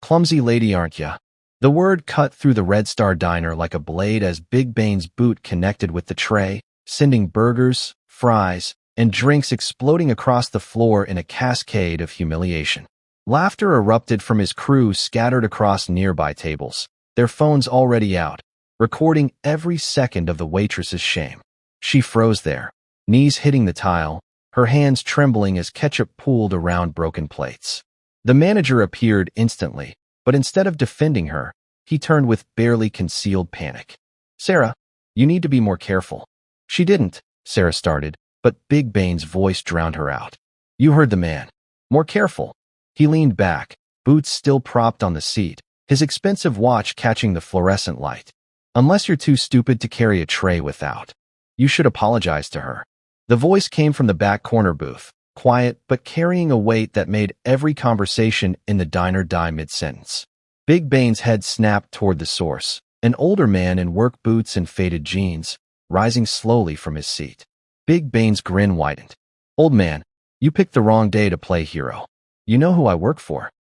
Clumsy lady, aren't ya? The word cut through the Red Star diner like a blade as Big Bane's boot connected with the tray, sending burgers, fries, and drinks exploding across the floor in a cascade of humiliation. Laughter erupted from his crew scattered across nearby tables, their phones already out, recording every second of the waitress's shame. She froze there, knees hitting the tile, her hands trembling as ketchup pooled around broken plates. The manager appeared instantly, but instead of defending her, he turned with barely concealed panic. "Sarah, you need to be more careful." "She didn't," Sarah started, but Big Bane's voice drowned her out. "You heard the man. More careful." He leaned back, boots still propped on the seat, his expensive watch catching the fluorescent light. "Unless you're too stupid to carry a tray without. You should apologize to her." The voice came from the back corner booth, quiet but carrying a weight that made every conversation in the diner die mid-sentence. Big Bane's head snapped toward the source, an older man in work boots and faded jeans, rising slowly from his seat. Big Bane's grin widened. "Old man, you picked the wrong day to play hero. You know who I work for."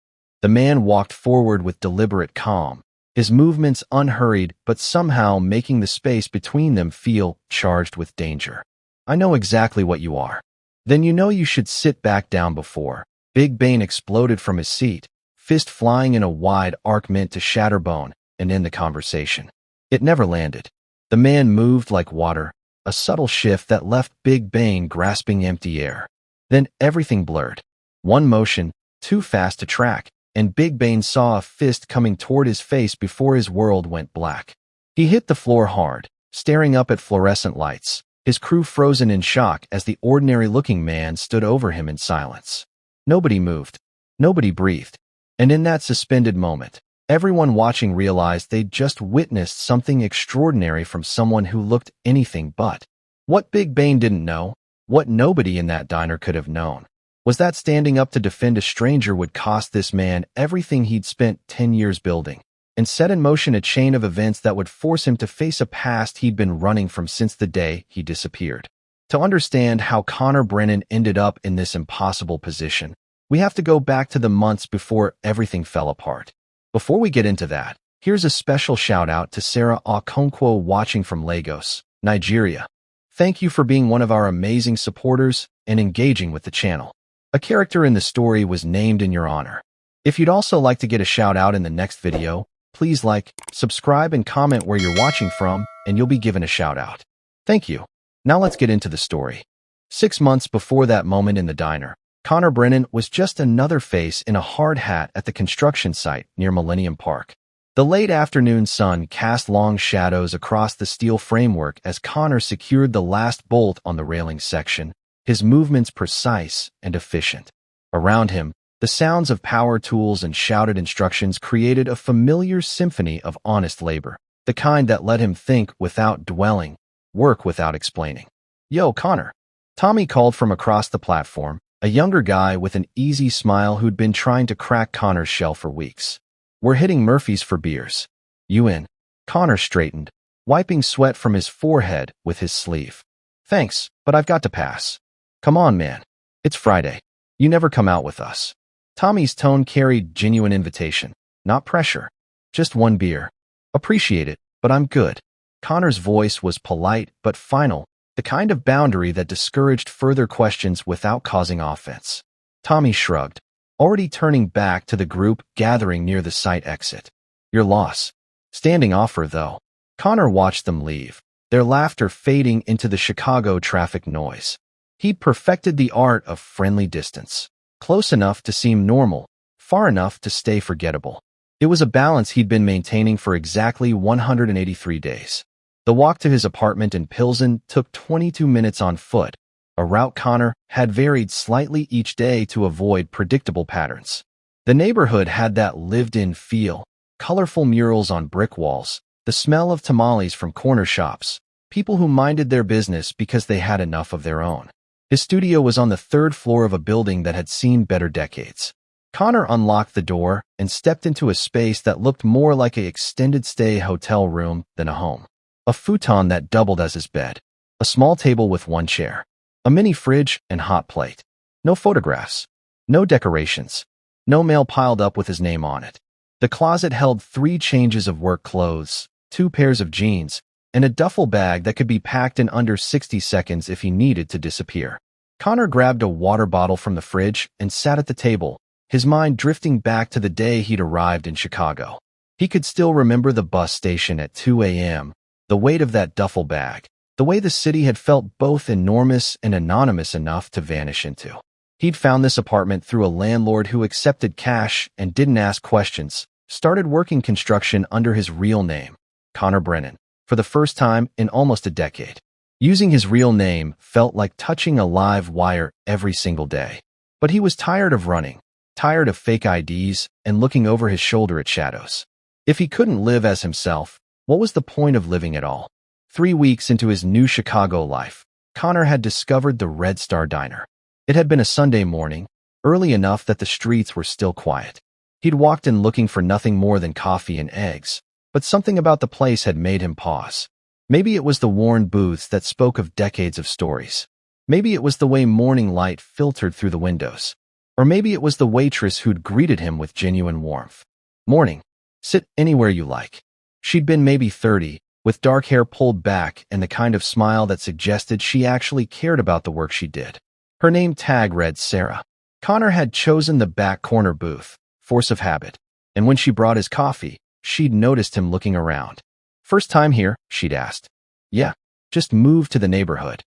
The man walked forward with deliberate calm, his movements unhurried but somehow making the space between them feel charged with danger. "I know exactly what you are." "Then you know you should sit back down before." Big Bane exploded from his seat, fist flying in a wide arc meant to shatter bone and end the conversation. It never landed. The man moved like water, a subtle shift that left Big Bane grasping empty air. Then everything blurred. One motion, too fast to track, and Big Bane saw a fist coming toward his face before his world went black. He hit the floor hard, staring up at fluorescent lights, his crew frozen in shock as the ordinary-looking man stood over him in silence. Nobody moved. Nobody breathed. And in that suspended moment, everyone watching realized they'd just witnessed something extraordinary from someone who looked anything but. What Big Bane didn't know, what nobody in that diner could have known, was that standing up to defend a stranger would cost this man everything he'd spent 10 years building, and set in motion a chain of events that would force him to face a past he'd been running from since the day he disappeared. To understand how Connor Brennan ended up in this impossible position, we have to go back to the months before everything fell apart. Before we get into that, here's a special shout-out to Sarah Okonkwo watching from Lagos, Nigeria. Thank you for being one of our amazing supporters and engaging with the channel. A character in the story was named in your honor. If you'd also like to get a shout-out in the next video, please like, subscribe, and comment where you're watching from, and you'll be given a shout-out. Thank you. Now let's get into the story. 6 months before that moment in the diner, Connor Brennan was just another face in a hard hat at the construction site near Millennium Park. The late afternoon sun cast long shadows across the steel framework as Connor secured the last bolt on the railing section, his movements precise and efficient. Around him, the sounds of power tools and shouted instructions created a familiar symphony of honest labor, the kind that let him think without dwelling, work without explaining. "Yo, Connor." Tommy called from across the platform, a younger guy with an easy smile who'd been trying to crack Connor's shell for weeks. "We're hitting Murphy's for beers. You in?" Connor straightened, wiping sweat from his forehead with his sleeve. "Thanks, but I've got to pass." "Come on, man. It's Friday. You never come out with us." Tommy's tone carried genuine invitation, not pressure. "Just one beer." "Appreciate it, but I'm good." Connor's voice was polite but final, the kind of boundary that discouraged further questions without causing offense. Tommy shrugged, already turning back to the group gathering near the site exit. "Your loss." Standing offer, though. Connor watched them leave, their laughter fading into the Chicago traffic noise. He'd perfected the art of friendly distance, close enough to seem normal, far enough to stay forgettable. It was a balance he'd been maintaining for exactly 183 days. The walk to his apartment in Pilsen took 22 minutes on foot, a route Connor had varied slightly each day to avoid predictable patterns. The neighborhood had that lived-in feel, colorful murals on brick walls, the smell of tamales from corner shops, people who minded their business because they had enough of their own. His studio was on the 3rd floor of a building that had seen better decades. Connor unlocked the door and stepped into a space that looked more like an extended-stay hotel room than a home. A futon that doubled as his bed, a small table with one chair, a mini fridge and hot plate. No photographs, no decorations, no mail piled up with his name on it. The closet held 3 changes of work clothes, 2 pairs of jeans, and a duffel bag that could be packed in under 60 seconds if he needed to disappear. Connor grabbed a water bottle from the fridge and sat at the table, his mind drifting back to the day he'd arrived in Chicago. He could still remember the bus station at 2 a.m., the weight of that duffel bag, the way the city had felt both enormous and anonymous enough to vanish into. He'd found this apartment through a landlord who accepted cash and didn't ask questions, started working construction under his real name, Connor Brennan, for the first time in almost a decade. Using his real name felt like touching a live wire every single day. But he was tired of running, tired of fake IDs, and looking over his shoulder at shadows. If he couldn't live as himself, what was the point of living at all? 3 weeks into his new Chicago life, Connor had discovered the Red Star Diner. It had been a Sunday morning, early enough that the streets were still quiet. He'd walked in looking for nothing more than coffee and eggs, but something about the place had made him pause. Maybe it was the worn booths that spoke of decades of stories. Maybe it was the way morning light filtered through the windows. Or maybe it was the waitress who'd greeted him with genuine warmth. "Morning. Sit anywhere you like." She'd been maybe 30, with dark hair pulled back and the kind of smile that suggested she actually cared about the work she did. Her name tag read Sarah. Connor had chosen the back corner booth, force of habit, and when she brought his coffee, she'd noticed him looking around. "First time here?" she'd asked. "Yeah, just moved to the neighborhood."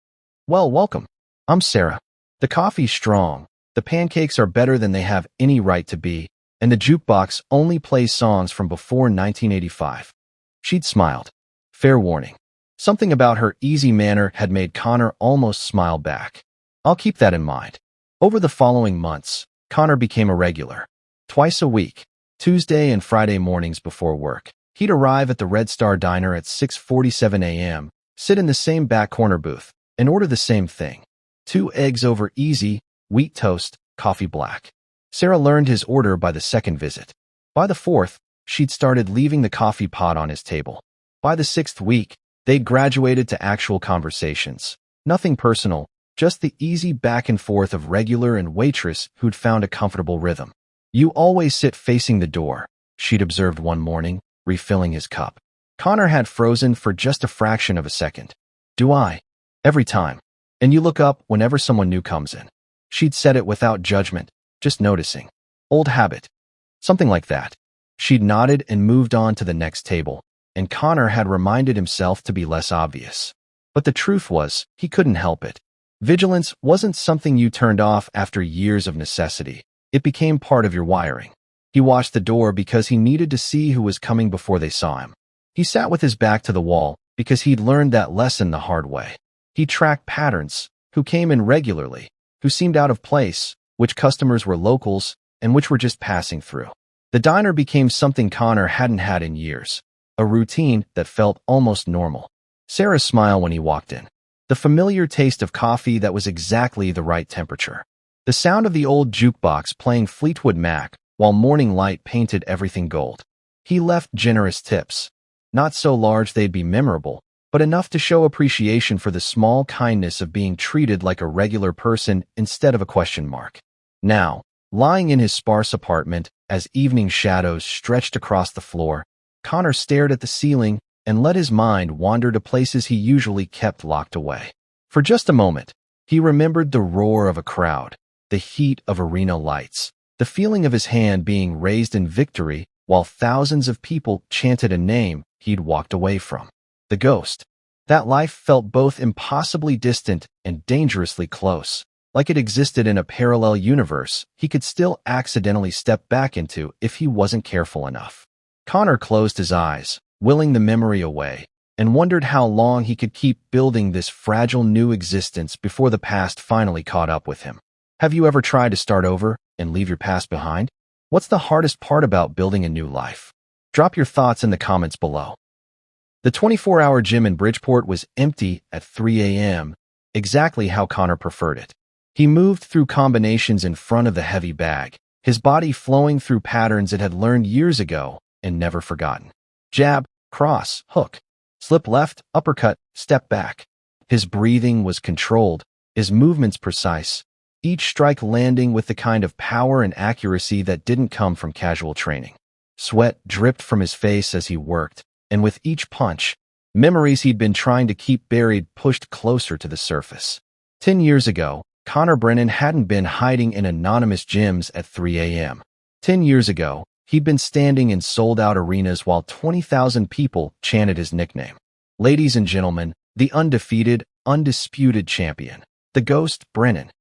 "Well, welcome. I'm Sarah. The coffee's strong, the pancakes are better than they have any right to be, and the jukebox only plays songs from before 1985. She'd smiled. Fair warning. Something about her easy manner had made Connor almost smile back. I'll keep that in mind. Over the following months, Connor became a regular. Twice a week, Tuesday and Friday mornings before work, he'd arrive at the Red Star Diner at 6:47 a.m., sit in the same back corner booth, and order the same thing. 2 eggs over easy, wheat toast, coffee black. Sarah learned his order by the second visit. By the 4th, she'd started leaving the coffee pot on his table. By the 6th week, they'd graduated to actual conversations. Nothing personal, just the easy back and forth of regular and waitress who'd found a comfortable rhythm. "You always sit facing the door," she'd observed one morning, refilling his cup. Connor had frozen for just a fraction of a second. "Do I?" "Every time. And you look up whenever someone new comes in." She'd said it without judgment, just noticing. "Old habit." Something like that. She'd nodded and moved on to the next table, and Connor had reminded himself to be less obvious. But the truth was, he couldn't help it. Vigilance wasn't something you turned off after years of necessity. It became part of your wiring. He watched the door because he needed to see who was coming before they saw him. He sat with his back to the wall because he'd learned that lesson the hard way. He tracked patterns, who came in regularly, who seemed out of place, which customers were locals, and which were just passing through. The diner became something Connor hadn't had in years, a routine that felt almost normal. Sarah's smile when he walked in. The familiar taste of coffee that was exactly the right temperature. The sound of the old jukebox playing Fleetwood Mac while morning light painted everything gold. He left generous tips. Not so large they'd be memorable, but enough to show appreciation for the small kindness of being treated like a regular person instead of a question mark. Now, lying in his sparse apartment, as evening shadows stretched across the floor, Connor stared at the ceiling and let his mind wander to places he usually kept locked away. For just a moment, he remembered the roar of a crowd, the heat of arena lights, the feeling of his hand being raised in victory while thousands of people chanted a name he'd walked away from. The ghost. That life felt both impossibly distant and dangerously close, like it existed in a parallel universe he could still accidentally step back into if he wasn't careful enough. Connor closed his eyes, willing the memory away, and wondered how long he could keep building this fragile new existence before the past finally caught up with him. Have you ever tried to start over and leave your past behind? What's the hardest part about building a new life? Drop your thoughts in the comments below. The 24-hour gym in Bridgeport was empty at 3 a.m., exactly how Connor preferred it. He moved through combinations in front of the heavy bag, his body flowing through patterns it had learned years ago and never forgotten. Jab, cross, hook, slip left, uppercut, step back. His breathing was controlled, his movements precise, each strike landing with the kind of power and accuracy that didn't come from casual training. Sweat dripped from his face as he worked, and with each punch, memories he'd been trying to keep buried pushed closer to the surface. 10 years ago, Connor Brennan hadn't been hiding in anonymous gyms at 3 a.m. 10 years ago, he'd been standing in sold-out arenas while 20,000 people chanted his nickname. Ladies and gentlemen, the undefeated, undisputed champion, the Ghost Brennan.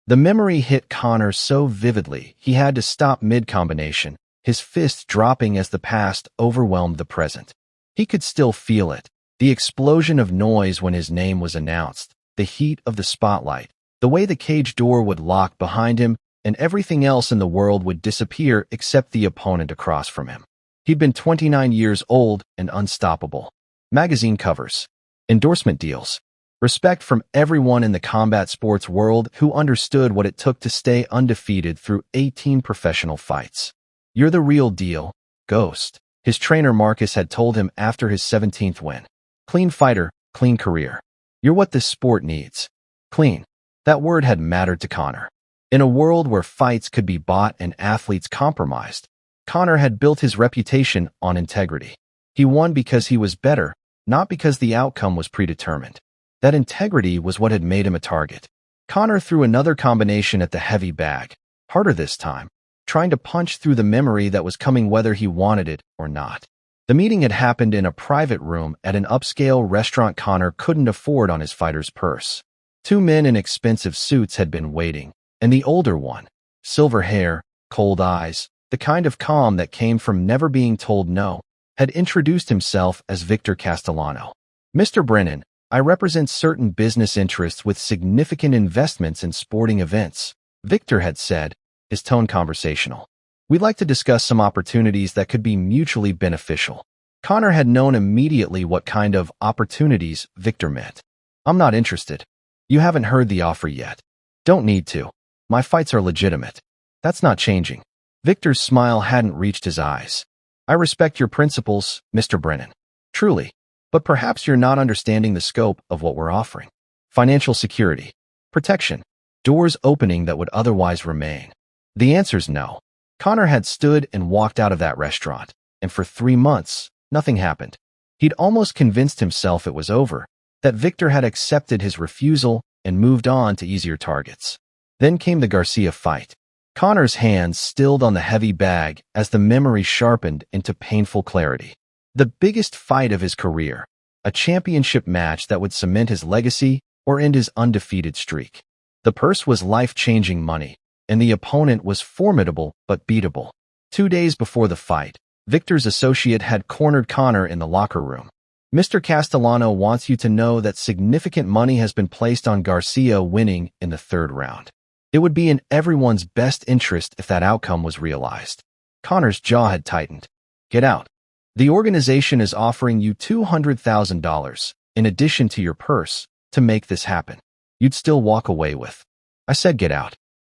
The memory hit Connor so vividly he had to stop mid-combination, his fist dropping as the past overwhelmed the present. He could still feel it, the explosion of noise when his name was announced, the heat of the spotlight, the way the cage door would lock behind him, and everything else in the world would disappear except the opponent across from him. He'd been 29 years old and unstoppable. Magazine covers, endorsement deals, respect from everyone in the combat sports world who understood what it took to stay undefeated through 18 professional fights. "You're the real deal, Ghost," his trainer Marcus had told him after his 17th win. "Clean fighter, clean career. You're what this sport needs." Clean. That word had mattered to Connor. In a world where fights could be bought and athletes compromised, Connor had built his reputation on integrity. He won because he was better, not because the outcome was predetermined. That integrity was what had made him a target. Connor threw another combination at the heavy bag, harder this time, trying to punch through the memory that was coming whether he wanted it or not. The meeting had happened in a private room at an upscale restaurant Connor couldn't afford on his fighter's purse. Two men in expensive suits had been waiting, and the older one, silver hair, cold eyes, the kind of calm that came from never being told no, had introduced himself as Victor Castellano. "Mr. Brennan, I represent certain business interests with significant investments in sporting events," Victor had said, his tone conversational. "We'd like to discuss some opportunities that could be mutually beneficial." Connor had known immediately what kind of opportunities Victor meant. "I'm not interested. You haven't heard the offer yet. Don't need to. My fights are legitimate. That's not changing." Victor's smile hadn't reached his eyes. "I respect your principles, Mr. Brennan. Truly. But perhaps you're not understanding the scope of what we're offering. Financial security. Protection. Doors opening that would otherwise remain." The answer's no. Connor had stood and walked out of that restaurant, and for 3 months, nothing happened. He'd almost convinced himself it was over, that Victor had accepted his refusal and moved on to easier targets. Then came the Garcia fight. Connor's hands stilled on the heavy bag as the memory sharpened into painful clarity. The biggest fight of his career, a championship match that would cement his legacy or end his undefeated streak. The purse was life-changing money, and the opponent was formidable but beatable. 2 days before the fight, Victor's associate had cornered Connor in the locker room. "Mr. Castellano wants you to know that significant money has been placed on Garcia winning in the 3rd round. It would be in everyone's best interest if that outcome was realized." Connor's jaw had tightened. "Get out. The organization is offering you $200,000, in addition to your purse, to make this happen. You'd still walk away with." "I said get out."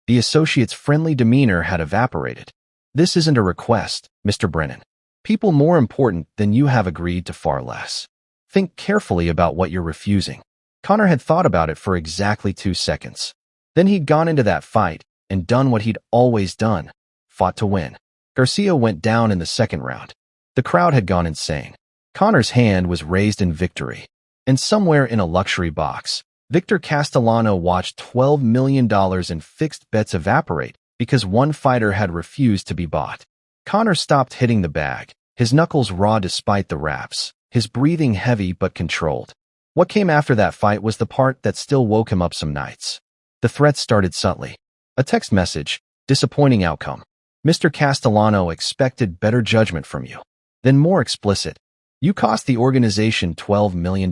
The associate's friendly demeanor had evaporated. "This isn't a request, Mr. Brennan. People more important than you have agreed to far less. Think carefully about what you're refusing." Connor had thought about it for exactly 2 seconds. Then he'd gone into that fight and done what he'd always done, fought to win. Garcia went down in the 2nd round. The crowd had gone insane. Connor's hand was raised in victory. And somewhere in a luxury box, Victor Castellano watched $12 million in fixed bets evaporate because one fighter had refused to be bought. Connor stopped hitting the bag, his knuckles raw despite the wraps, his breathing heavy but controlled. What came after that fight was the part that still woke him up some nights. The threats started subtly. A text message, disappointing outcome. "Mr. Castellano expected better judgment from you." Then more explicit. "You cost the organization $12 million.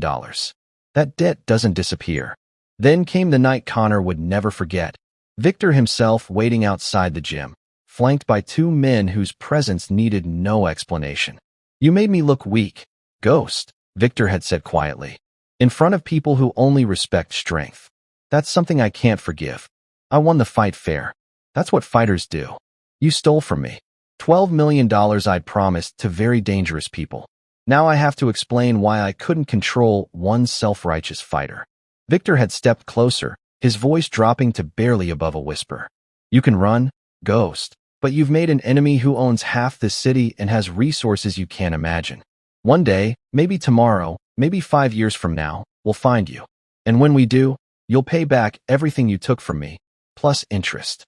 That debt doesn't disappear." Then came the night Connor would never forget. Victor himself waiting outside the gym, flanked by 2 men whose presence needed no explanation. "You made me look weak, Ghost," Victor had said quietly. "In front of people who only respect strength. That's something I can't forgive. I won the fight fair. That's what fighters do. You stole from me. $12 million I'd promised to very dangerous people. Now I have to explain why I couldn't control one self-righteous fighter." Victor had stepped closer, his voice dropping to barely above a whisper. "You can run, Ghost, But you've made an enemy who owns half the city and has resources you can't imagine. One day, maybe tomorrow, maybe 5 years from now, we'll find you. And when we do, you'll pay back everything you took from me, plus interest.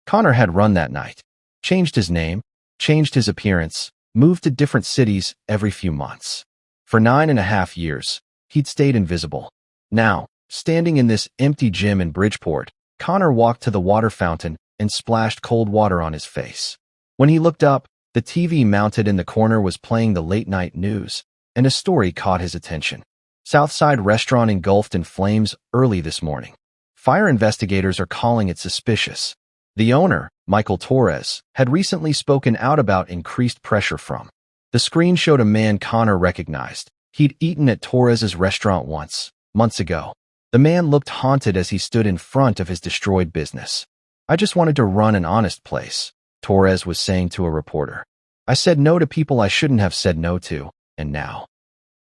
Connor had run that night. Changed his name, changed his appearance, moved to different cities every few months. For 9.5 years, he'd stayed invisible. Now, standing in this empty gym in Bridgeport, Connor walked to the water fountain and splashed cold water on his face. When he looked up, the TV mounted in the corner was playing the late-night news, and a story caught his attention. Southside restaurant engulfed in flames early this morning. Fire investigators are calling it suspicious. The owner, Michael Torres, had recently spoken out about increased pressure from. The screen showed a man Connor recognized. He'd eaten at Torres's restaurant once, months ago. The man looked haunted as he stood in front of his destroyed business. "I just wanted to run an honest place," Torres was saying to a reporter. "I said no to people I shouldn't have said no to, and now."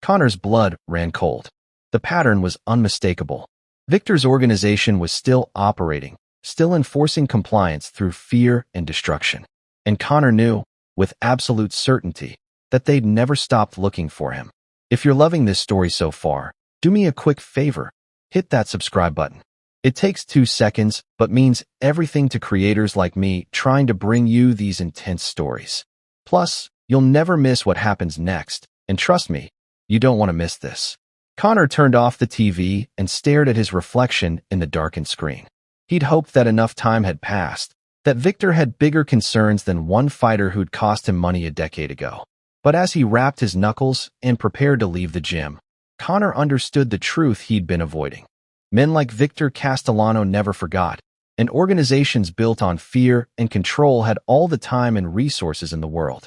Connor's blood ran cold. The pattern was unmistakable. Victor's organization was still operating, still enforcing compliance through fear and destruction. And Connor knew, with absolute certainty, that they'd never stopped looking for him. If you're loving this story so far, do me a quick favor. Hit that subscribe button. It takes 2 seconds, but means everything to creators like me trying to bring you these intense stories. Plus, you'll never miss what happens next, and trust me, you don't want to miss this. Connor turned off the TV and stared at his reflection in the darkened screen. He'd hoped that enough time had passed, that Victor had bigger concerns than one fighter who'd cost him money a decade ago. But as he rapped his knuckles and prepared to leave the gym, Connor understood the truth he'd been avoiding. Men like Victor Castellano never forgot, and organizations built on fear and control had all the time and resources in the world.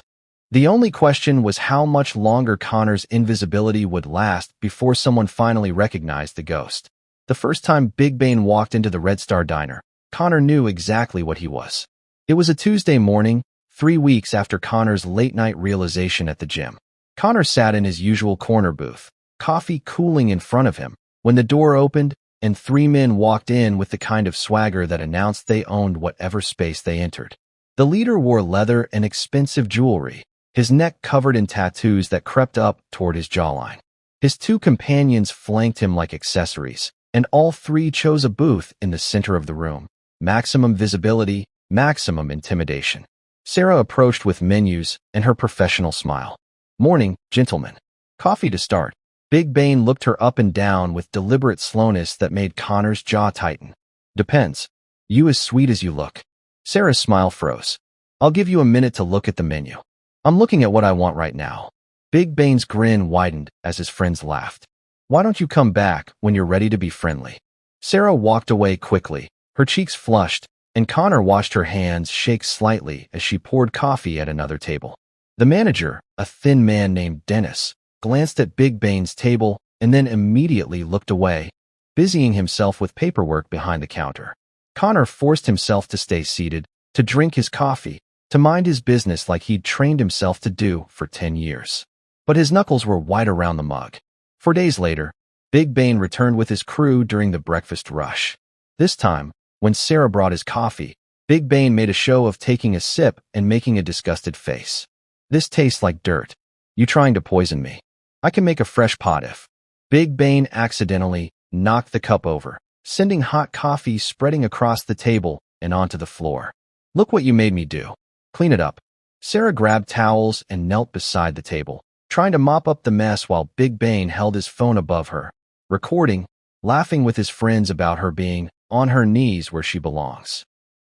The only question was how much longer Connor's invisibility would last before someone finally recognized the ghost. The first time Big Bane walked into the Red Star Diner, Connor knew exactly what he was. It was a Tuesday morning, 3 weeks after Connor's late-night realization at the gym. Connor sat in his usual corner booth, coffee cooling in front of him, when the door opened and 3 men walked in with the kind of swagger that announced they owned whatever space they entered. The leader wore leather and expensive jewelry, his neck covered in tattoos that crept up toward his jawline. His 2 companions flanked him like accessories, and all 3 chose a booth in the center of the room. Maximum visibility, maximum intimidation. Sarah approached with menus and her professional smile. "Morning, gentlemen. Coffee to start." Big Bane looked her up and down with deliberate slowness that made Connor's jaw tighten. "Depends. You as sweet as you look." Sarah's smile froze. "I'll give you a minute to look at the menu. I'm looking at what I want right now." Big Bane's grin widened as his friends laughed. "Why don't you come back when you're ready to be friendly?" Sarah walked away quickly, her cheeks flushed, and Connor watched her hands shake slightly as she poured coffee at another table. The manager, a thin man named Dennis, glanced at Big Bane's table and then immediately looked away, busying himself with paperwork behind the counter. Connor forced himself to stay seated, to drink his coffee, to mind his business like he'd trained himself to do for 10 years. But his knuckles were white around the mug. 4 days later, Big Bane returned with his crew during the breakfast rush. This time, when Sarah brought his coffee, Big Bane made a show of taking a sip and making a disgusted face. "This tastes like dirt. You trying to poison me? I can make a fresh pot if." Big Bane accidentally knocked the cup over, sending hot coffee spreading across the table and onto the floor. "Look what you made me do. Clean it up." Sarah grabbed towels and knelt beside the table, trying to mop up the mess while Big Bane held his phone above her, recording, laughing with his friends about her being on her knees where she belongs.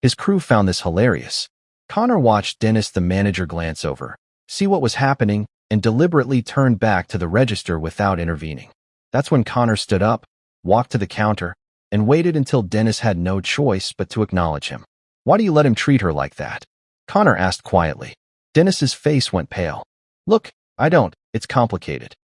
His crew found this hilarious. Connor watched Dennis the manager glance over, see what was happening, and deliberately turned back to the register without intervening. That's when Connor stood up, walked to the counter, and waited until Dennis had no choice but to acknowledge him. "Why do you let him treat her like that?" Connor asked quietly. Dennis's face went pale. "Look, I don't. It's complicated.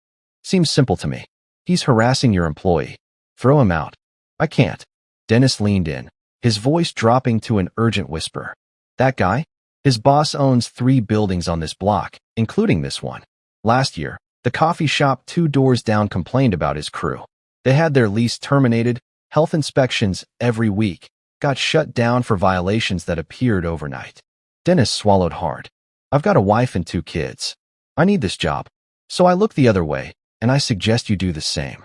Seems simple to me. He's harassing your employee. Throw him out." "I can't." Dennis leaned in, his voice dropping to an urgent whisper. "That guy? His boss owns 3 buildings on this block, including this one. Last year, the coffee shop 2 doors down complained about his crew. They had their lease terminated, health inspections every week, got shut down for violations that appeared overnight. Dennis swallowed hard. I've got a wife and 2 kids. I need this job. So I look the other way, and I suggest you do the same.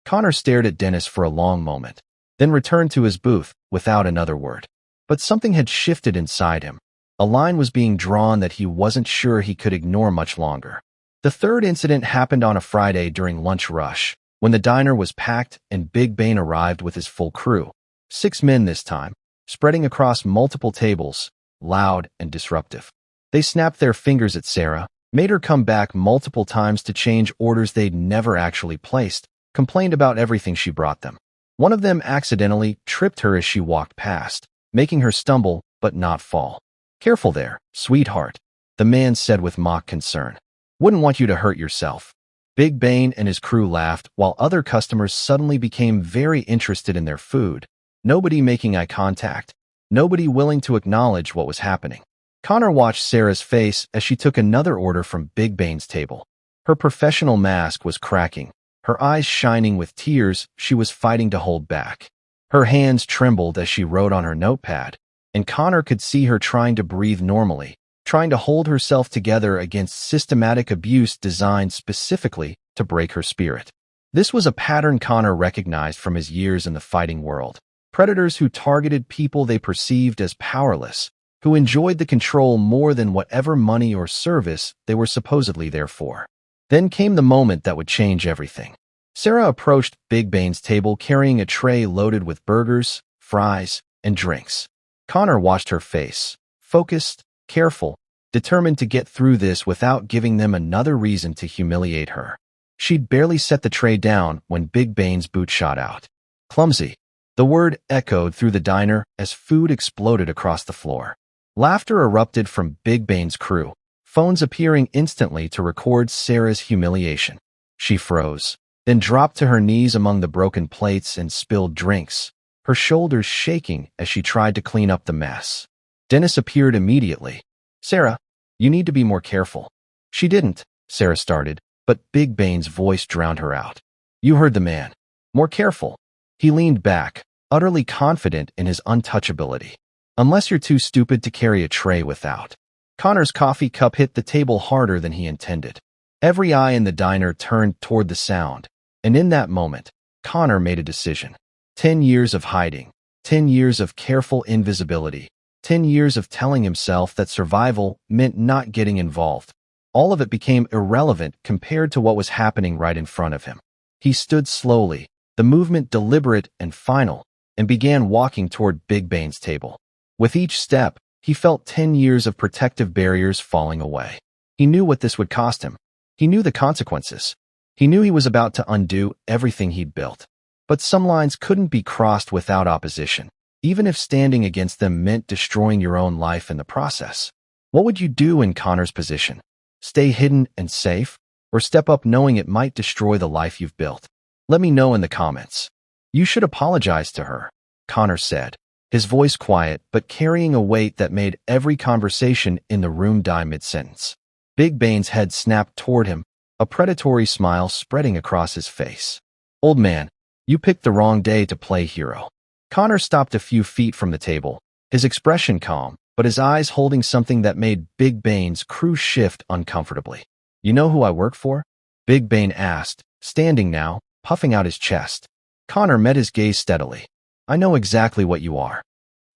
Connor stared at Dennis for a long moment, then returned to his booth without another word. But something had shifted inside him. A line was being drawn that he wasn't sure he could ignore much longer. The third incident happened on a Friday during lunch rush, when the diner was packed and Big Bane arrived with his full crew. 6 men this time, spreading across multiple tables, loud and disruptive. They snapped their fingers at Sarah, made her come back multiple times to change orders they'd never actually placed, complained about everything she brought them. One of them accidentally tripped her as she walked past, making her stumble but not fall. Careful there, sweetheart, the man said with mock concern. Wouldn't want you to hurt yourself. Big Bane and his crew laughed while other customers suddenly became very interested in their food. Nobody making eye contact. Nobody willing to acknowledge what was happening. Connor watched Sarah's face as she took another order from Big Bane's table. Her professional mask was cracking, her eyes shining with tears she was fighting to hold back. Her hands trembled as she wrote on her notepad, and Connor could see her trying to breathe normally, trying to hold herself together against systematic abuse designed specifically to break her spirit. This was a pattern Connor recognized from his years in the fighting world. Predators who targeted people they perceived as powerless, who enjoyed the control more than whatever money or service they were supposedly there for. Then came the moment that would change everything. Sarah approached Big Bane's table carrying a tray loaded with burgers, fries, and drinks. Connor watched her face, focused, careful, determined to get through this without giving them another reason to humiliate her. She'd barely set the tray down when Big Bane's boot shot out. Clumsy. The word echoed through the diner as food exploded across the floor. Laughter erupted from Big Bane's crew, phones appearing instantly to record Sarah's humiliation. She froze, then dropped to her knees among the broken plates and spilled drinks, her shoulders shaking as she tried to clean up the mess. Dennis appeared immediately. Sarah, you need to be more careful. She didn't, Sarah started, but Big Bane's voice drowned her out. You heard the man. More careful. He leaned back, utterly confident in his untouchability. Unless you're too stupid to carry a tray without. Connor's coffee cup hit the table harder than he intended. Every eye in the diner turned toward the sound, and in that moment, Connor made a decision. 10 years of hiding, 10 years of careful invisibility, 10 years of telling himself that survival meant not getting involved. All of it became irrelevant compared to what was happening right in front of him. He stood slowly, the movement deliberate and final, and began walking toward Big Bane's table. With each step, he felt 10 years of protective barriers falling away. He knew what this would cost him. He knew the consequences. He knew he was about to undo everything he'd built. But some lines couldn't be crossed without opposition, even if standing against them meant destroying your own life in the process. What would you do in Connor's position? Stay hidden and safe, or step up knowing it might destroy the life you've built? Let me know in the comments. You should apologize to her, Connor said, his voice quiet but carrying a weight that made every conversation in the room die mid-sentence. Big Bane's head snapped toward him, a predatory smile spreading across his face. Old man, you picked the wrong day to play hero. Connor stopped a few feet from the table, his expression calm, but his eyes holding something that made Big Bane's crew shift uncomfortably. You know who I work for? Big Bane asked, standing now, puffing out his chest. Connor met his gaze steadily. I know exactly what you are.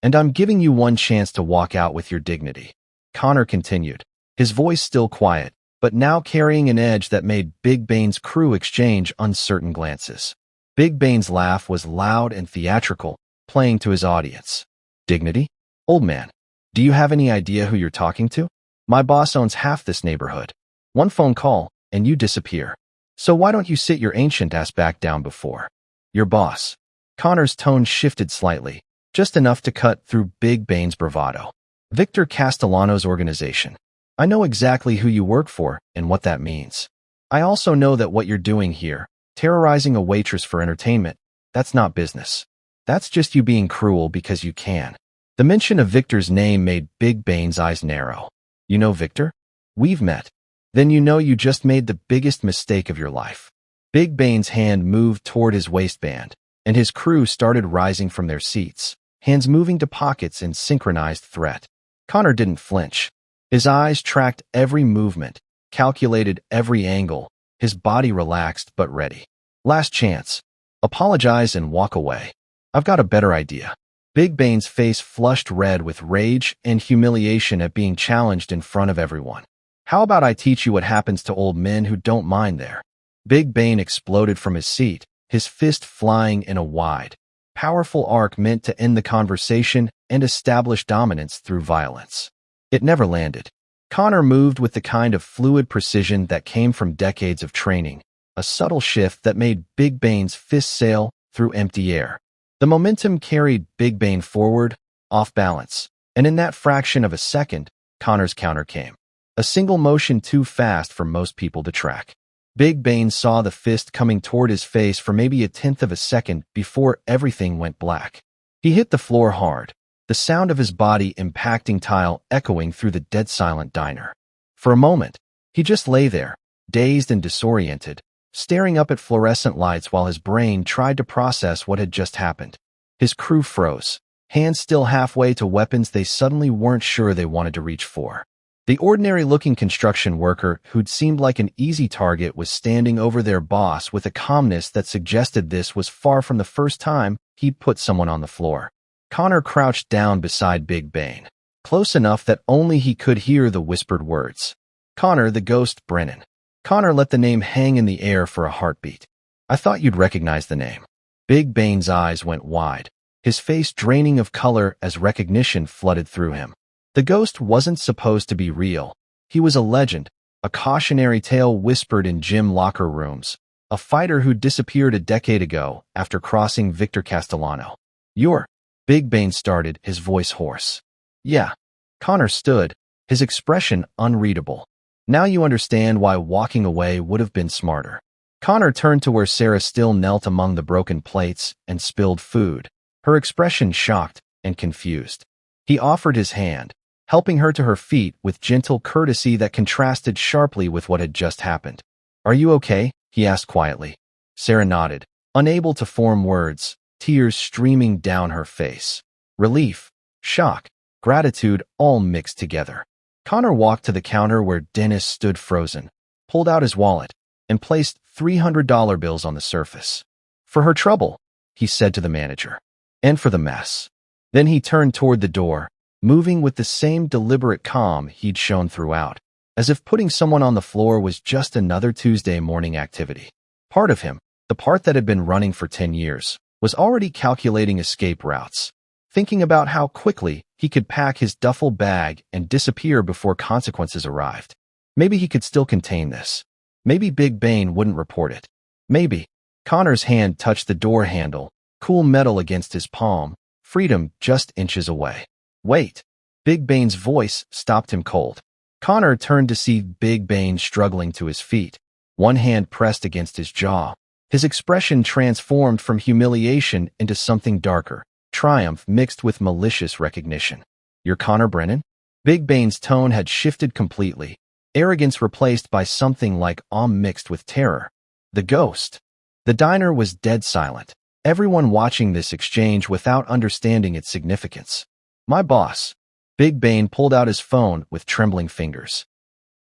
And I'm giving you one chance to walk out with your dignity. Connor continued, his voice still quiet, but now carrying an edge that made Big Bane's crew exchange uncertain glances. Big Bane's laugh was loud and theatrical, playing to his audience. Dignity? Old man, do you have any idea who you're talking to? My boss owns half this neighborhood. One phone call, and you disappear. So why don't you sit your ancient ass back down before your boss? Connor's tone shifted slightly, just enough to cut through Big Bane's bravado. Victor Castellano's organization. I know exactly who you work for and what that means. I also know that what you're doing here, terrorizing a waitress for entertainment, that's not business. That's just you being cruel because you can. The mention of Victor's name made Big Bane's eyes narrow. You know Victor? We've met. Then you know you just made the biggest mistake of your life. Big Bane's hand moved toward his waistband, and his crew started rising from their seats, hands moving to pockets in synchronized threat. Connor didn't flinch. His eyes tracked every movement, calculated every angle, his body relaxed but ready. Last chance. Apologize and walk away. I've got a better idea. Big Bane's face flushed red with rage and humiliation at being challenged in front of everyone. How about I teach you what happens to old men who don't mind there? Big Bane exploded from his seat, his fist flying in a wide, powerful arc meant to end the conversation and establish dominance through violence. It never landed. Connor moved with the kind of fluid precision that came from decades of training, a subtle shift that made Big Bane's fist sail through empty air. The momentum carried Big Bane forward, off balance, and in that fraction of a second, Connor's counter came. A single motion too fast for most people to track. Big Bane saw the fist coming toward his face for maybe a tenth of a second before everything went black. He hit the floor hard, the sound of his body impacting tile echoing through the dead-silent diner. For a moment, he just lay there, dazed and disoriented, staring up at fluorescent lights while his brain tried to process what had just happened. His crew froze, hands still halfway to weapons they suddenly weren't sure they wanted to reach for. The ordinary-looking construction worker who'd seemed like an easy target was standing over their boss with a calmness that suggested this was far from the first time he'd put someone on the floor. Connor crouched down beside Big Bane, close enough that only he could hear the whispered words. Connor, the ghost, Brennan. Connor let the name hang in the air for a heartbeat. I thought you'd recognize the name. Big Bane's eyes went wide, his face draining of color as recognition flooded through him. The ghost wasn't supposed to be real. He was a legend, a cautionary tale whispered in gym locker rooms, a fighter who disappeared a decade ago after crossing Victor Castellano. You're... Big Bane started, his voice hoarse. Yeah. Connor stood, his expression unreadable. Now you understand why walking away would have been smarter. Connor turned to where Sarah still knelt among the broken plates and spilled food, her expression shocked and confused. He offered his hand, helping her to her feet with gentle courtesy that contrasted sharply with what had just happened. Are you okay? He asked quietly. Sarah nodded, unable to form words, tears streaming down her face. Relief, shock, gratitude all mixed together. Connor walked to the counter where Dennis stood frozen, pulled out his wallet, and placed $300 bills on the surface. For her trouble, he said to the manager, and for the mess. Then he turned toward the door, moving with the same deliberate calm he'd shown throughout, as if putting someone on the floor was just another Tuesday morning activity. Part of him, the part that had been running for 10 years, was already calculating escape routes, thinking about how quickly he could pack his duffel bag and disappear before consequences arrived. Maybe he could still contain this. Maybe Big Bane wouldn't report it. Maybe. Connor's hand touched the door handle, cool metal against his palm, freedom just inches away. Wait. Big Bane's voice stopped him cold. Connor turned to see Big Bane struggling to his feet, one hand pressed against his jaw. His expression transformed from humiliation into something darker, triumph mixed with malicious recognition. You're Connor Brennan? Big Bane's tone had shifted completely, arrogance replaced by something like awe mixed with terror. The ghost. The diner was dead silent, everyone watching this exchange without understanding its significance. My boss. Big Bane pulled out his phone with trembling fingers.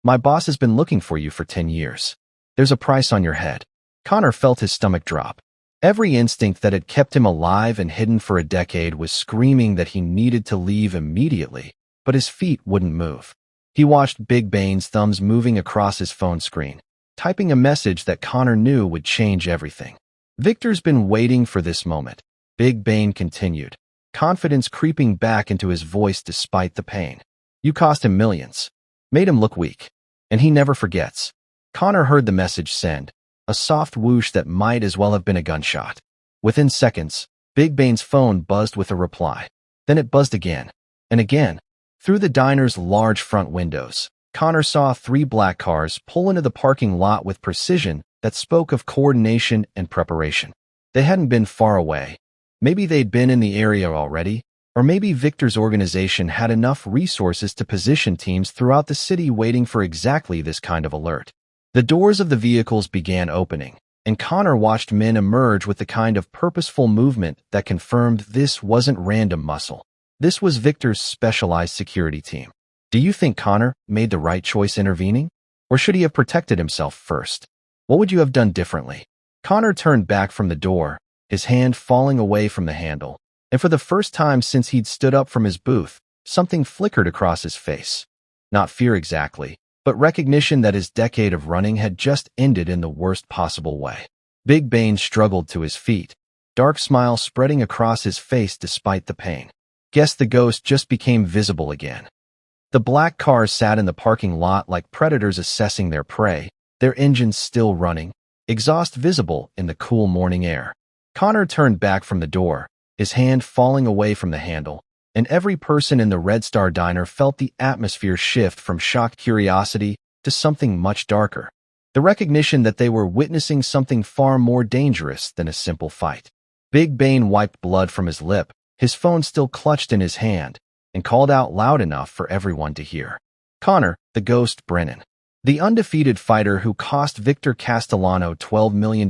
My boss has been looking for you for 10 years. There's a price on your head. Connor felt his stomach drop. Every instinct that had kept him alive and hidden for a decade was screaming that he needed to leave immediately, but his feet wouldn't move. He watched Big Bane's thumbs moving across his phone screen, typing a message that Connor knew would change everything. Victor's been waiting for this moment, Big Bane continued, confidence creeping back into his voice despite the pain. You cost him millions, made him look weak, and he never forgets. Connor heard the message send, a soft whoosh that might as well have been a gunshot. Within seconds, Big Bane's phone buzzed with a reply. Then it buzzed again, and again. Through the diner's large front windows, Connor saw 3 black cars pull into the parking lot with precision that spoke of coordination and preparation. They hadn't been far away. Maybe they'd been in the area already, or maybe Victor's organization had enough resources to position teams throughout the city waiting for exactly this kind of alert. The doors of the vehicles began opening, and Connor watched men emerge with the kind of purposeful movement that confirmed this wasn't random muscle. This was Victor's specialized security team. Do you think Connor made the right choice intervening? Or should he have protected himself first? What would you have done differently? Connor turned back from the door, his hand falling away from the handle, and for the first time since he'd stood up from his booth, something flickered across his face. Not fear exactly, but recognition that his decade of running had just ended in the worst possible way. Big Bane struggled to his feet, dark smile spreading across his face despite the pain. Guess the ghost just became visible again. The black cars sat in the parking lot like predators assessing their prey, their engines still running, exhaust visible in the cool morning air. Connor turned back from the door, his hand falling away from the handle, and every person in the Red Star diner felt the atmosphere shift from shocked curiosity to something much darker. The recognition that they were witnessing something far more dangerous than a simple fight. Big Bane wiped blood from his lip, his phone still clutched in his hand, and called out loud enough for everyone to hear. Connor, the ghost Brennan. The undefeated fighter who cost Victor Castellano $12 million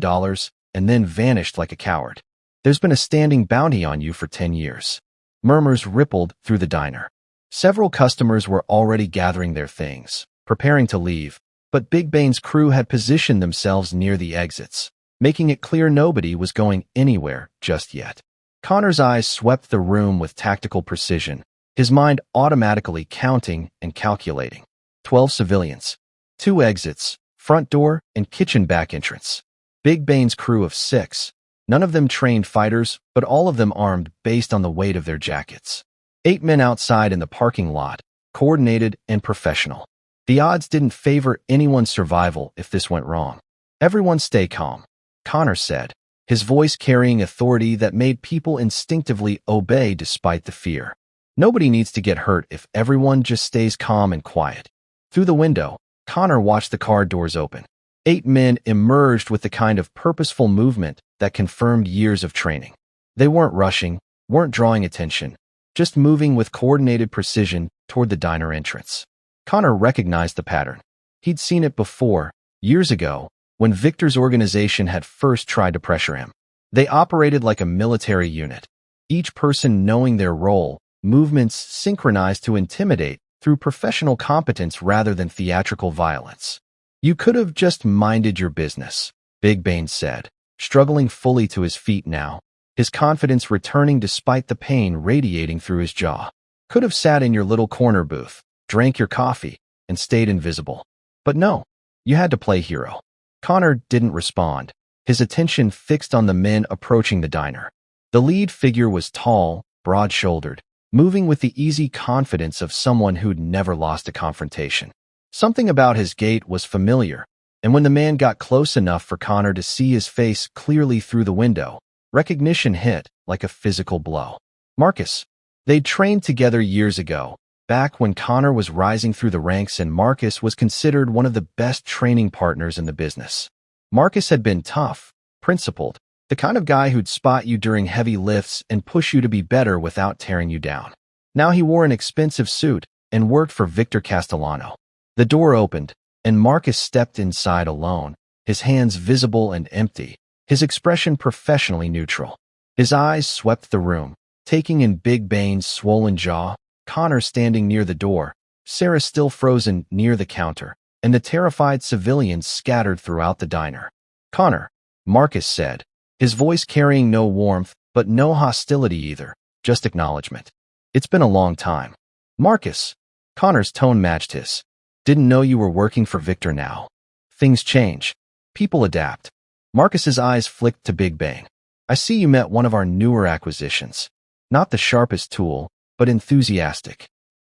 and then vanished like a coward. There's been a standing bounty on you for 10 years. Murmurs rippled through the diner. Several customers were already gathering their things, preparing to leave, but Big Bane's crew had positioned themselves near the exits, making it clear nobody was going anywhere just yet. Connor's eyes swept the room with tactical precision, his mind automatically counting and calculating. 12 civilians. 2 exits, front door and kitchen back entrance. Big Bane's crew of 6. None of them trained fighters, but all of them armed based on the weight of their jackets. 8 men outside in the parking lot, coordinated and professional. The odds didn't favor anyone's survival if this went wrong. Everyone stay calm, Connor said, his voice carrying authority that made people instinctively obey despite the fear. Nobody needs to get hurt if everyone just stays calm and quiet. Through the window, Connor watched the car doors open. 8 men emerged with the kind of purposeful movement that confirmed years of training. They weren't rushing, weren't drawing attention, just moving with coordinated precision toward the diner entrance. Connor recognized the pattern. He'd seen it before, years ago, when Victor's organization had first tried to pressure him. They operated like a military unit, each person knowing their role, movements synchronized to intimidate through professional competence rather than theatrical violence. You could have just minded your business, Big Bane said, struggling fully to his feet now, his confidence returning despite the pain radiating through his jaw. Could have sat in your little corner booth, drank your coffee, and stayed invisible. But no, you had to play hero. Connor didn't respond, his attention fixed on the men approaching the diner. The lead figure was tall, broad-shouldered, moving with the easy confidence of someone who'd never lost a confrontation. Something about his gait was familiar, and when the man got close enough for Connor to see his face clearly through the window, recognition hit like a physical blow. Marcus. They'd trained together years ago, back when Connor was rising through the ranks and Marcus was considered one of the best training partners in the business. Marcus had been tough, principled, the kind of guy who'd spot you during heavy lifts and push you to be better without tearing you down. Now he wore an expensive suit and worked for Victor Castellano. The door opened, and Marcus stepped inside alone, his hands visible and empty, his expression professionally neutral. His eyes swept the room, taking in Big Bane's swollen jaw, Connor standing near the door, Sarah still frozen near the counter, and the terrified civilians scattered throughout the diner. Connor, Marcus said, his voice carrying no warmth, but no hostility either, just acknowledgement. It's been a long time. Marcus. Connor's tone matched his. Didn't know you were working for Victor now. Things change. People adapt. Marcus's eyes flicked to Big Bane. I see you met one of our newer acquisitions. Not the sharpest tool, but enthusiastic.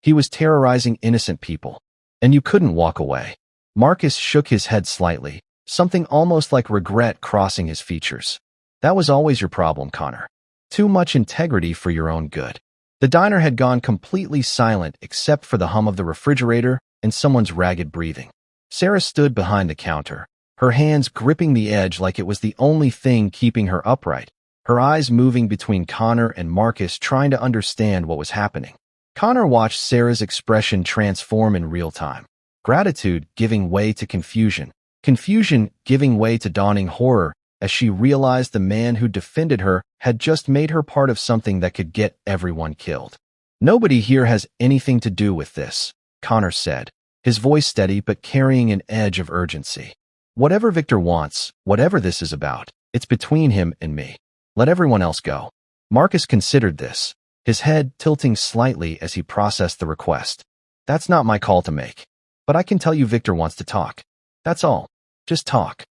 He was terrorizing innocent people. And you couldn't walk away. Marcus shook his head slightly, something almost like regret crossing his features. That was always your problem, Connor. Too much integrity for your own good. The diner had gone completely silent except for the hum of the refrigerator and someone's ragged breathing. Sarah stood behind the counter, her hands gripping the edge like it was the only thing keeping her upright, her eyes moving between Connor and Marcus trying to understand what was happening. Connor watched Sarah's expression transform in real time. Gratitude giving way to confusion, confusion giving way to dawning horror as she realized the man who defended her had just made her part of something that could get everyone killed. Nobody here has anything to do with this, Connor said, his voice steady but carrying an edge of urgency. Whatever Victor wants, whatever this is about, it's between him and me. Let everyone else go. Marcus considered this, his head tilting slightly as he processed the request. That's not my call to make. But I can tell you Victor wants to talk. That's all. Just talk.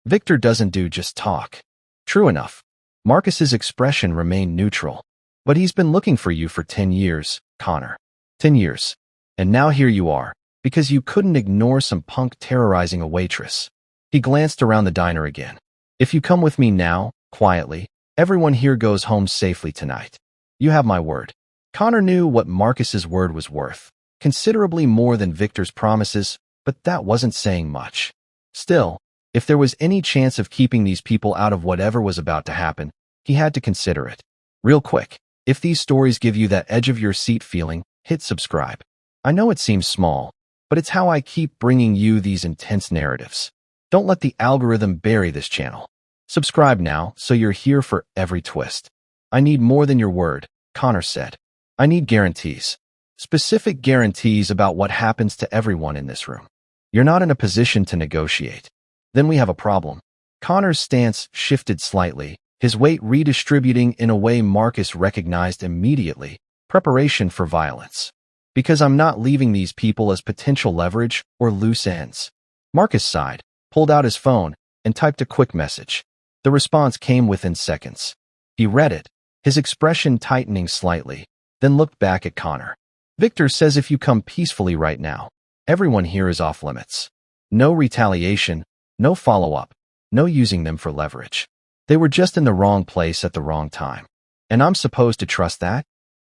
Victor doesn't do just talk. True enough. Marcus's expression remained neutral. But he's been looking for you for 10 years, Connor. 10 years. And now here you are, because you couldn't ignore some punk terrorizing a waitress. He glanced around the diner again. If you come with me now, quietly, everyone here goes home safely tonight. You have my word. Connor knew what Marcus's word was worth, considerably more than Victor's promises, but that wasn't saying much. Still, if there was any chance of keeping these people out of whatever was about to happen, he had to consider it. Real quick, if these stories give you that edge of your seat feeling, hit subscribe. I know it seems small, but it's how I keep bringing you these intense narratives. Don't let the algorithm bury this channel. Subscribe now so you're here for every twist. I need more than your word, Connor said. I need guarantees. Specific guarantees about what happens to everyone in this room. You're not in a position to negotiate. Then we have a problem. Connor's stance shifted slightly, his weight redistributing in a way Marcus recognized immediately, preparation for violence. Because I'm not leaving these people as potential leverage or loose ends. Marcus sighed, pulled out his phone, and typed a quick message. The response came within seconds. He read it, his expression tightening slightly, then looked back at Connor. Victor says if you come peacefully right now, everyone here is off limits. No retaliation, no follow-up, no using them for leverage. They were just in the wrong place at the wrong time. And I'm supposed to trust that?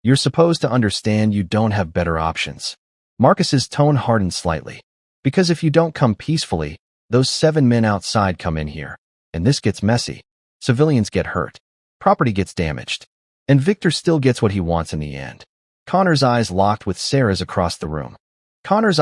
You're supposed to understand you don't have better options. Marcus's tone hardened slightly. Because if you don't come peacefully, those 7 men outside come in here, and this gets messy. Civilians get hurt. Property gets damaged. And Victor still gets what he wants in the end. Connor's eyes locked with Sarah's across the room. And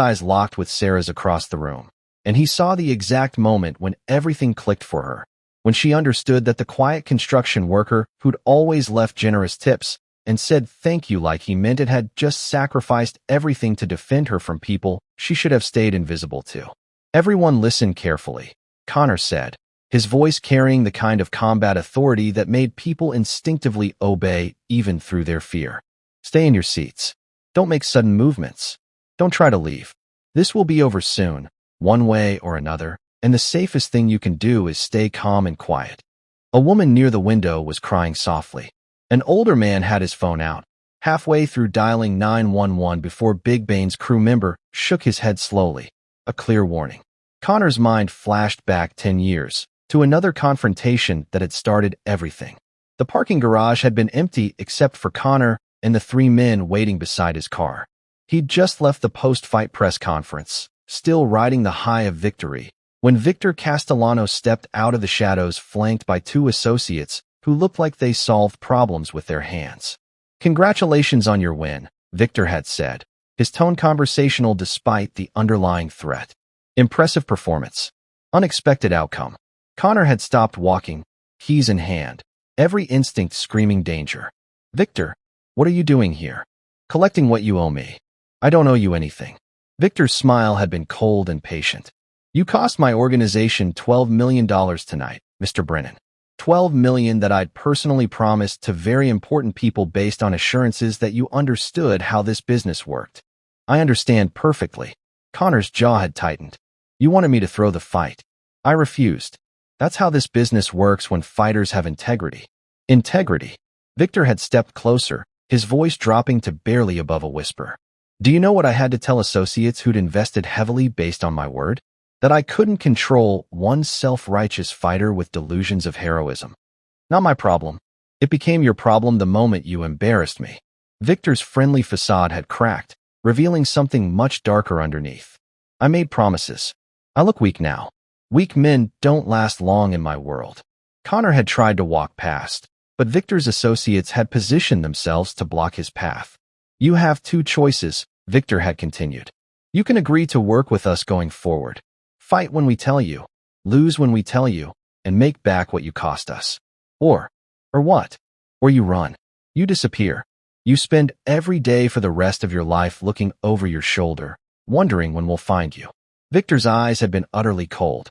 he saw the exact moment when everything clicked for her, when she understood that the quiet construction worker who'd always left generous tips and said thank you like he meant it had just sacrificed everything to defend her from people she should have stayed invisible to. Everyone listened carefully, Connor said, his voice carrying the kind of combat authority that made people instinctively obey even through their fear. Stay in your seats. Don't make sudden movements. Don't try to leave. This will be over soon, one way or another, and the safest thing you can do is stay calm and quiet. A woman near the window was crying softly. An older man had his phone out, halfway through dialing 911 before Big Bane's crew member shook his head slowly, a clear warning. Connor's mind flashed back 10 years, to another confrontation that had started everything. The parking garage had been empty except for Connor and the 3 men waiting beside his car. He'd just left the post-fight press conference, still riding the high of victory, when Victor Castellano stepped out of the shadows flanked by 2 associates who looked like they solved problems with their hands. Congratulations on your win, Victor had said, his tone conversational despite the underlying threat. Impressive performance. Unexpected outcome. Connor had stopped walking, keys in hand, every instinct screaming danger. Victor, what are you doing here? Collecting what you owe me. I don't owe you anything. Victor's smile had been cold and patient. You cost my organization $12 million tonight, Mr. Brennan. $12 million that I'd personally promised to very important people based on assurances that you understood how this business worked. I understand perfectly. Connor's jaw had tightened. You wanted me to throw the fight. I refused. That's how this business works when fighters have integrity. Integrity. Victor had stepped closer, his voice dropping to barely above a whisper. Do you know what I had to tell associates who'd invested heavily based on my word? That I couldn't control one self-righteous fighter with delusions of heroism. Not my problem. It became your problem the moment you embarrassed me. Victor's friendly facade had cracked, revealing something much darker underneath. I made promises. I look weak now. Weak men don't last long in my world. Connor had tried to walk past, but Victor's associates had positioned themselves to block his path. You have 2 choices, Victor had continued. You can agree to work with us going forward. Fight when we tell you, lose when we tell you, and make back what you cost us. Or what? Or you run. You disappear. You spend every day for the rest of your life looking over your shoulder, wondering when we'll find you. Victor's eyes had been utterly cold.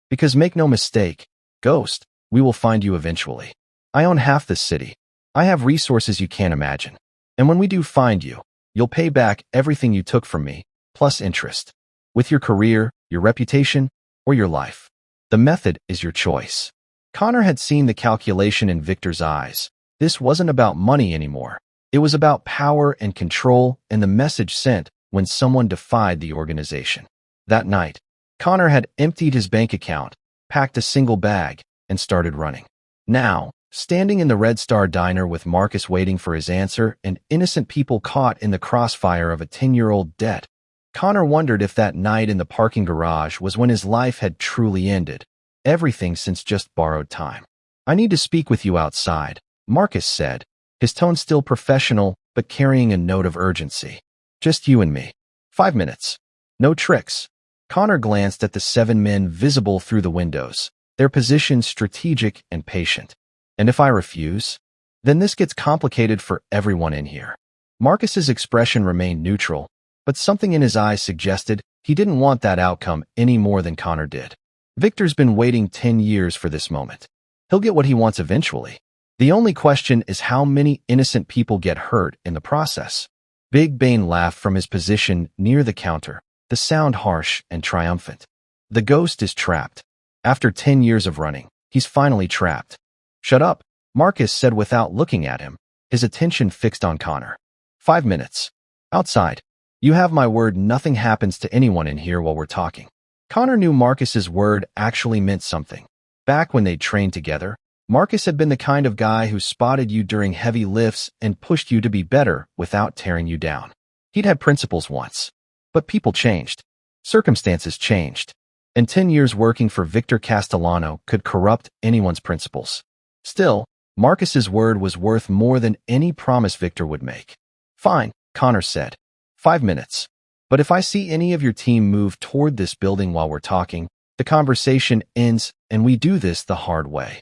Because make no mistake, Ghost, we will find you eventually. I own half this city. I have resources you can't imagine. And when we do find you, you'll pay back everything you took from me, plus interest. With your career, your reputation, or your life. The method is your choice. Connor had seen the calculation in Victor's eyes. This wasn't about money anymore. It was about power and control and the message sent when someone defied the organization. That night, Connor had emptied his bank account, packed a single bag, and started running. Now, standing in the Red Star diner with Marcus waiting for his answer and innocent people caught in the crossfire of a 10-year-old debt, Connor wondered if that night in the parking garage was when his life had truly ended. Everything since just borrowed time. I need to speak with you outside, Marcus said, his tone still professional but carrying a note of urgency. Just you and me. 5 minutes. No tricks. Connor glanced at the 7 men visible through the windows, their positions strategic and patient. And if I refuse? Then this gets complicated for everyone in here. Marcus's expression remained neutral, but something in his eyes suggested he didn't want that outcome any more than Connor did. Victor's been waiting 10 years for this moment. He'll get what he wants eventually. The only question is how many innocent people get hurt in the process. Big Bane laughed from his position near the counter, the sound harsh and triumphant. The Ghost is trapped. After 10 years of running, he's finally trapped. Shut up, Marcus said without looking at him, his attention fixed on Connor. 5 minutes. Outside. You have my word nothing happens to anyone in here while we're talking. Connor knew Marcus's word actually meant something. Back when they trained together, Marcus had been the kind of guy who spotted you during heavy lifts and pushed you to be better without tearing you down. He'd had principles once. But people changed. Circumstances changed. And 10 years working for Victor Castellano could corrupt anyone's principles. Still, Marcus's word was worth more than any promise Victor would make. Fine, Connor said. 5 minutes. But if I see any of your team move toward this building while we're talking, the conversation ends and we do this the hard way.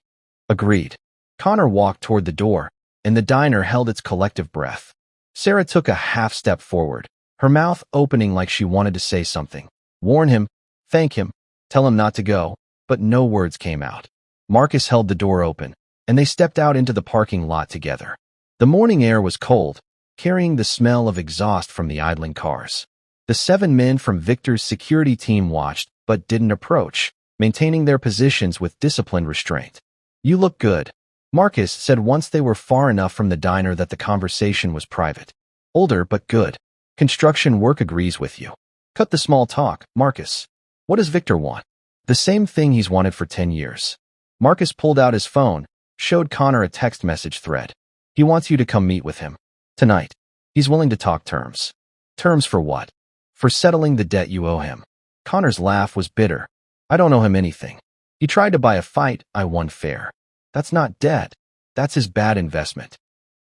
Agreed. Connor walked toward the door, and the diner held its collective breath. Sarah took a half step forward, her mouth opening like she wanted to say something. Warn him, thank him, tell him not to go, but no words came out. Marcus held the door open, and they stepped out into the parking lot together. The morning air was cold, carrying the smell of exhaust from the idling cars. The 7 men from Victor's security team watched, but didn't approach, maintaining their positions with disciplined restraint. You look good, Marcus said once they were far enough from the diner that the conversation was private. Older but good. Construction work agrees with you. Cut the small talk, Marcus. What does Victor want? The same thing he's wanted for 10 years. Marcus pulled out his phone, showed Connor a text message thread. He wants you to come meet with him. Tonight. He's willing to talk terms. Terms for what? For settling the debt you owe him. Connor's laugh was bitter. I don't owe him anything. He tried to buy a fight, I won fair. That's not debt. That's his bad investment.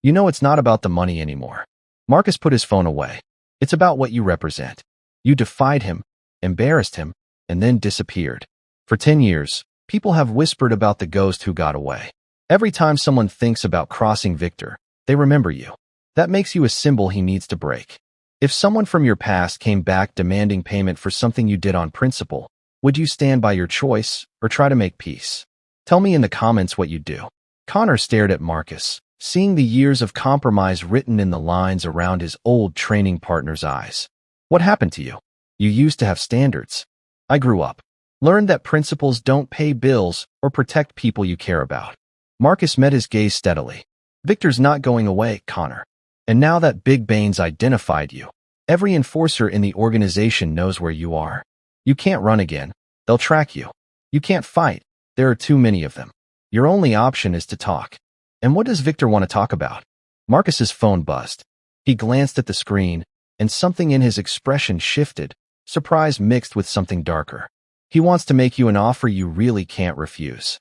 You know it's not about the money anymore. Marcus put his phone away. It's about what you represent. You defied him, embarrassed him, and then disappeared. For 10 years, people have whispered about the ghost who got away. Every time someone thinks about crossing Victor, they remember you. That makes you a symbol he needs to break. If someone from your past came back demanding payment for something you did on principle, would you stand by your choice or try to make peace? Tell me in the comments what you'd do. Connor stared at Marcus, seeing the years of compromise written in the lines around his old training partner's eyes. What happened to you? You used to have standards. I grew up. Learned that principles don't pay bills or protect people you care about. Marcus met his gaze steadily. Victor's not going away, Connor. And now that Big Bane's identified you, every enforcer in the organization knows where you are. You can't run again. They'll track you. You can't fight. There are too many of them. Your only option is to talk. And what does Victor want to talk about? Marcus's phone buzzed. He glanced at the screen, and something in his expression shifted, surprise mixed with something darker. He wants to make you an offer you really can't refuse.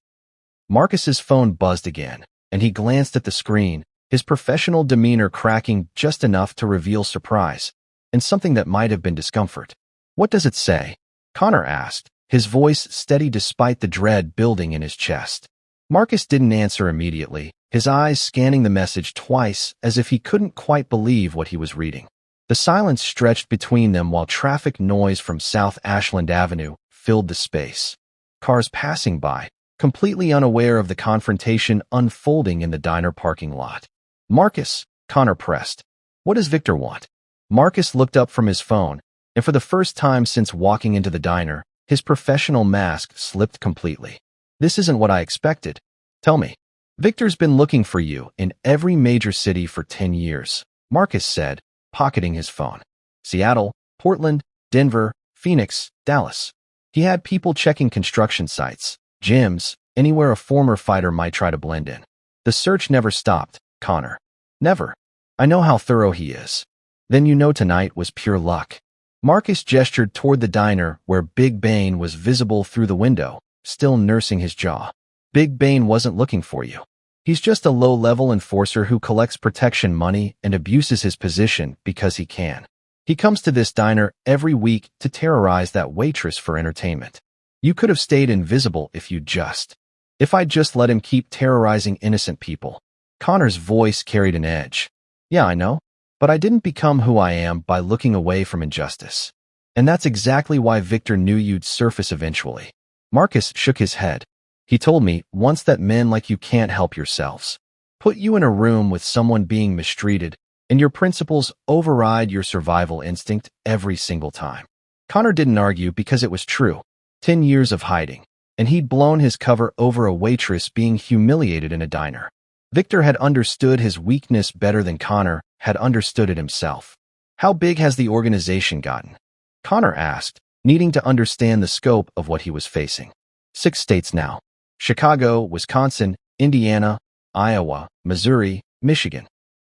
Marcus's phone buzzed again, and he glanced at the screen, his professional demeanor cracking just enough to reveal surprise, and something that might have been discomfort. What does it say? Connor asked, his voice steady despite the dread building in his chest. Marcus didn't answer immediately, his eyes scanning the message twice as if he couldn't quite believe what he was reading. The silence stretched between them while traffic noise from South Ashland Avenue filled the space. Cars passing by, completely unaware of the confrontation unfolding in the diner parking lot. "Marcus," Connor pressed. "What does Victor want?" Marcus looked up from his phone, and for the first time since walking into the diner, his professional mask slipped completely. "This isn't what I expected. Tell me." "Victor's been looking for you in every major city for 10 years, Marcus said, pocketing his phone. "Seattle, Portland, Denver, Phoenix, Dallas. He had people checking construction sites, gyms, anywhere a former fighter might try to blend in. The search never stopped, Connor. Never. I know how thorough he is." "Then you know tonight was pure luck." Marcus gestured toward the diner where Big Bane was visible through the window, still nursing his jaw. "Big Bane wasn't looking for you. He's just a low-level enforcer who collects protection money and abuses his position because he can. He comes to this diner every week to terrorize that waitress for entertainment. You could have stayed invisible if I'd just let him keep terrorizing innocent people." Connor's voice carried an edge. "Yeah, I know. But I didn't become who I am by looking away from injustice. And that's exactly why Victor knew you'd surface eventually." Marcus shook his head. "He told me once that men like you can't help yourselves. Put you in a room with someone being mistreated, and your principles override your survival instinct every single time." Connor didn't argue because it was true. 10 years of hiding, and he'd blown his cover over a waitress being humiliated in a diner. Victor had understood his weakness better than Connor had understood it himself. "How big has the organization gotten?" Connor asked, needing to understand the scope of what he was facing. 6 states now. Chicago, Wisconsin, Indiana, Iowa, Missouri, Michigan.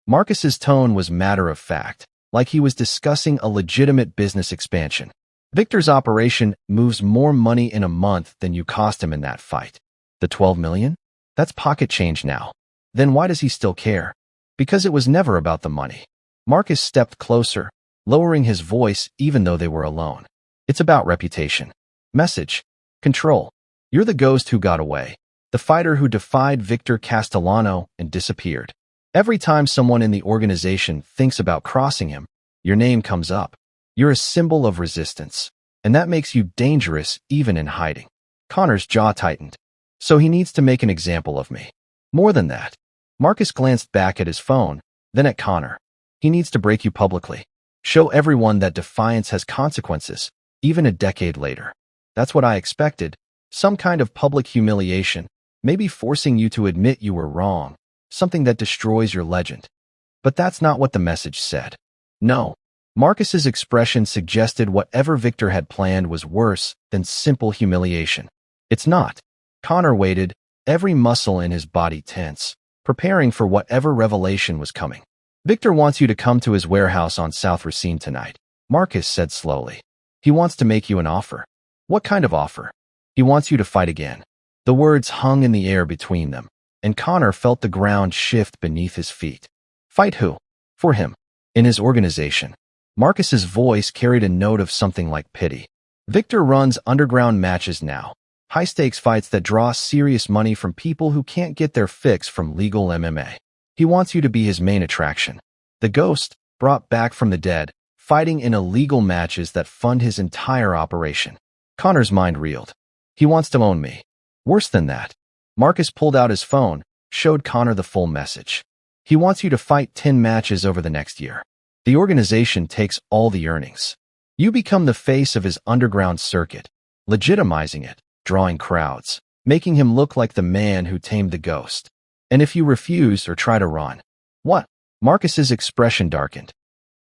Marcus's tone was matter-of-fact, like he was discussing a legitimate business expansion. "Victor's operation moves more money in a month than you cost him in that fight. The 12 million? That's pocket change now. Then why does he still care?" "Because it was never about the money." Marcus stepped closer, lowering his voice even though they were alone. "It's about reputation. Message. Control. You're the ghost who got away. The fighter who defied Victor Castellano and disappeared. Every time someone in the organization thinks about crossing him, your name comes up. You're a symbol of resistance, and that makes you dangerous even in hiding." Connor's jaw tightened. "So he needs to make an example of me." "More than that." Marcus glanced back at his phone, then at Connor. "He needs to break you publicly. Show everyone that defiance has consequences, even a decade later." "That's what I expected. Some kind of public humiliation, maybe forcing you to admit you were wrong, something that destroys your legend." But that's not what the message said. "No." Marcus's expression suggested whatever Victor had planned was worse than simple humiliation. "It's not." Connor waited, every muscle in his body tense, preparing for whatever revelation was coming. "Victor wants you to come to his warehouse on South Racine tonight," Marcus said slowly. "He wants to make you an offer." "What kind of offer?" "He wants you to fight again." The words hung in the air between them, and Connor felt the ground shift beneath his feet. "Fight who?" "For him. In his organization." Marcus's voice carried a note of something like pity. "Victor runs underground matches now. High-stakes fights that draw serious money from people who can't get their fix from legal MMA. He wants you to be his main attraction. The ghost, brought back from the dead, fighting in illegal matches that fund his entire operation." Connor's mind reeled. "He wants to own me." "Worse than that." Marcus pulled out his phone, showed Connor the full message. "He wants you to fight 10 matches over the next year. The organization takes all the earnings. You become the face of his underground circuit, legitimizing it, drawing crowds, making him look like the man who tamed the ghost. And if you refuse or try to run..." "What?" Marcus's expression darkened.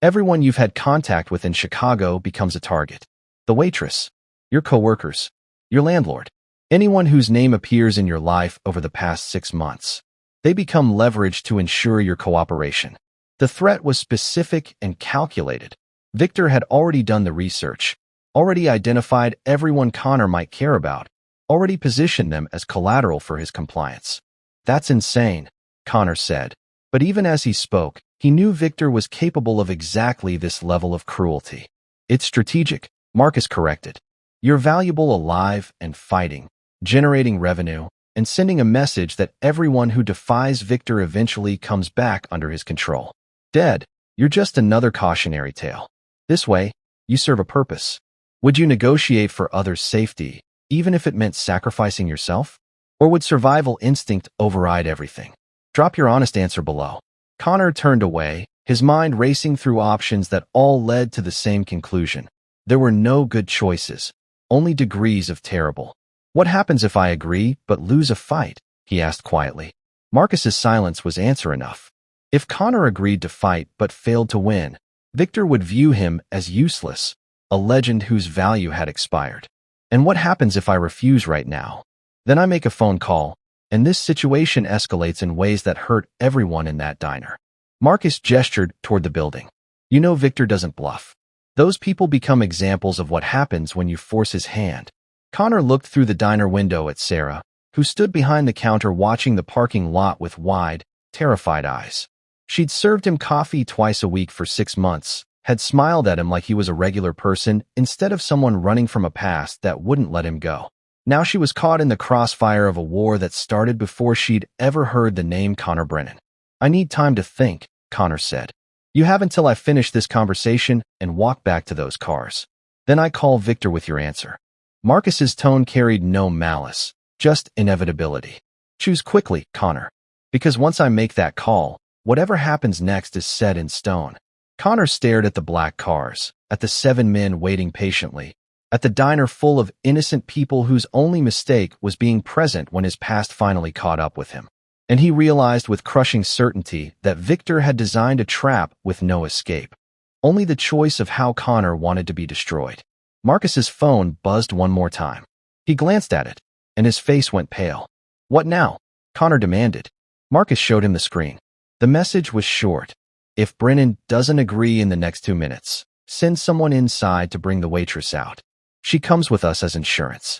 "Everyone you've had contact with in Chicago becomes a target. The waitress, your coworkers, your landlord, anyone whose name appears in your life over the past 6 months. They become leverage to ensure your cooperation." The threat was specific and calculated. Victor had already done the research, already identified everyone Connor might care about, already positioned them as collateral for his compliance. "That's insane," Connor said. But even as he spoke, he knew Victor was capable of exactly this level of cruelty. "It's strategic," Marcus corrected. "You're valuable alive and fighting, generating revenue, and sending a message that everyone who defies Victor eventually comes back under his control. Dead, you're just another cautionary tale. This way, you serve a purpose. Would you negotiate for others' safety, even if it meant sacrificing yourself? Or would survival instinct override everything? Drop your honest answer below. Connor turned away, his mind racing through options that all led to the same conclusion. There were no good choices, only degrees of terrible. What happens if I agree but lose a fight? He asked quietly. Marcus's silence was answer enough. If Connor agreed to fight but failed to win, Victor would view him as useless, a legend whose value had expired. And what happens if I refuse right now? Then I make a phone call, and this situation escalates in ways that hurt everyone in that diner. Marcus gestured toward the building. You know Victor doesn't bluff. Those people become examples of what happens when you force his hand. Connor looked through the diner window at Sarah, who stood behind the counter watching the parking lot with wide, terrified eyes. She'd served him coffee twice a week for 6 months, had smiled at him like he was a regular person instead of someone running from a past that wouldn't let him go. Now she was caught in the crossfire of a war that started before she'd ever heard the name Connor Brennan. I need time to think, Connor said. You have until I finish this conversation and walk back to those cars. Then I call Victor with your answer. Marcus's tone carried no malice, just inevitability. Choose quickly, Connor. Because once I make that call, whatever happens next is set in stone. Connor stared at the black cars, at the 7 men waiting patiently, at the diner full of innocent people whose only mistake was being present when his past finally caught up with him. And he realized with crushing certainty that Victor had designed a trap with no escape. Only the choice of how Connor wanted to be destroyed. Marcus's phone buzzed one more time. He glanced at it, and his face went pale. What now? Connor demanded. Marcus showed him the screen. The message was short. If Brennan doesn't agree in the next 2 minutes, send someone inside to bring the waitress out. She comes with us as insurance.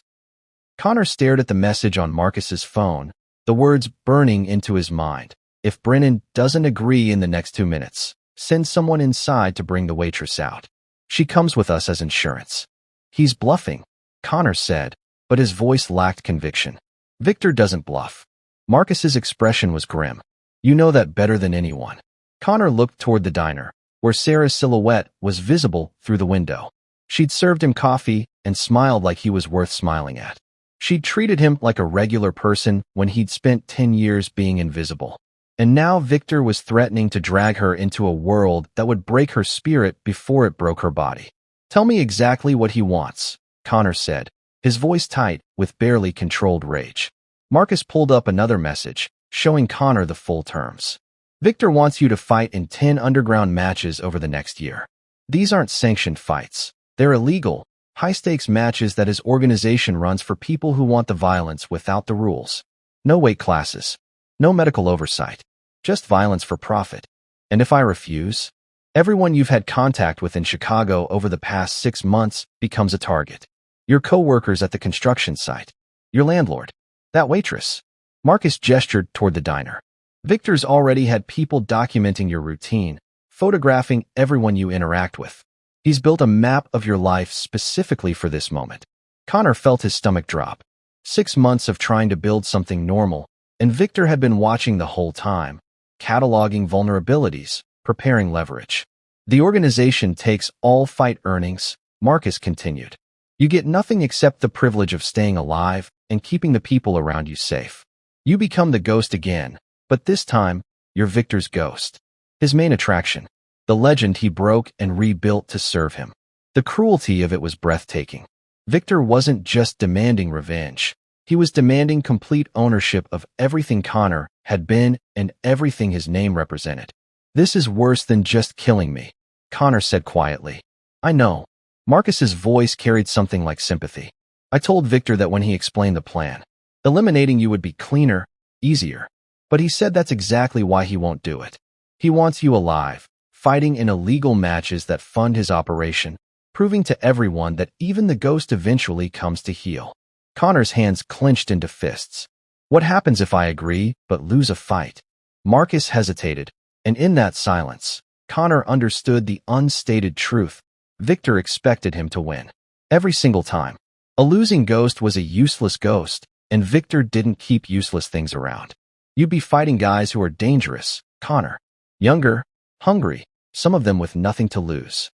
Connor stared at the message on Marcus's phone, the words burning into his mind. If Brennan doesn't agree in the next 2 minutes, send someone inside to bring the waitress out. She comes with us as insurance. He's bluffing, Connor said, but his voice lacked conviction. Victor doesn't bluff. Marcus's expression was grim. You know that better than anyone. Connor looked toward the diner, where Sarah's silhouette was visible through the window. She'd served him coffee and smiled like he was worth smiling at. She'd treated him like a regular person when he'd spent 10 years being invisible. And now Victor was threatening to drag her into a world that would break her spirit before it broke her body. Tell me exactly what he wants, Connor said, his voice tight with barely controlled rage. Marcus pulled up another message, showing Connor the full terms. Victor wants you to fight in 10 underground matches over the next year. These aren't sanctioned fights. They're illegal, high-stakes matches that his organization runs for people who want the violence without the rules. No weight classes. No medical oversight. Just violence for profit. And if I refuse, everyone you've had contact with in Chicago over the past 6 months becomes a target. Your co-workers at the construction site. Your landlord. That waitress. Marcus gestured toward the diner. Victor's already had people documenting your routine, photographing everyone you interact with. He's built a map of your life specifically for this moment. Connor felt his stomach drop. 6 months of trying to build something normal, and Victor had been watching the whole time, cataloging vulnerabilities, preparing leverage. The organization takes all fight earnings, Marcus continued. You get nothing except the privilege of staying alive and keeping the people around you safe. You become the ghost again, but this time, you're Victor's ghost. His main attraction. The legend he broke and rebuilt to serve him. The cruelty of it was breathtaking. Victor wasn't just demanding revenge. He was demanding complete ownership of everything Connor had been and everything his name represented. This is worse than just killing me, Connor said quietly. I know. Marcus's voice carried something like sympathy. I told Victor that when he explained the plan. Eliminating you would be cleaner, easier. But he said that's exactly why he won't do it. He wants you alive, fighting in illegal matches that fund his operation, proving to everyone that even the ghost eventually comes to heel. Connor's hands clenched into fists. What happens if I agree but lose a fight? Marcus hesitated, and in that silence, Connor understood the unstated truth. Victor expected him to win. Every single time. A losing ghost was a useless ghost, and Victor didn't keep useless things around. You'd be fighting guys who are dangerous, Connor. Younger, hungry, some of them with nothing to lose.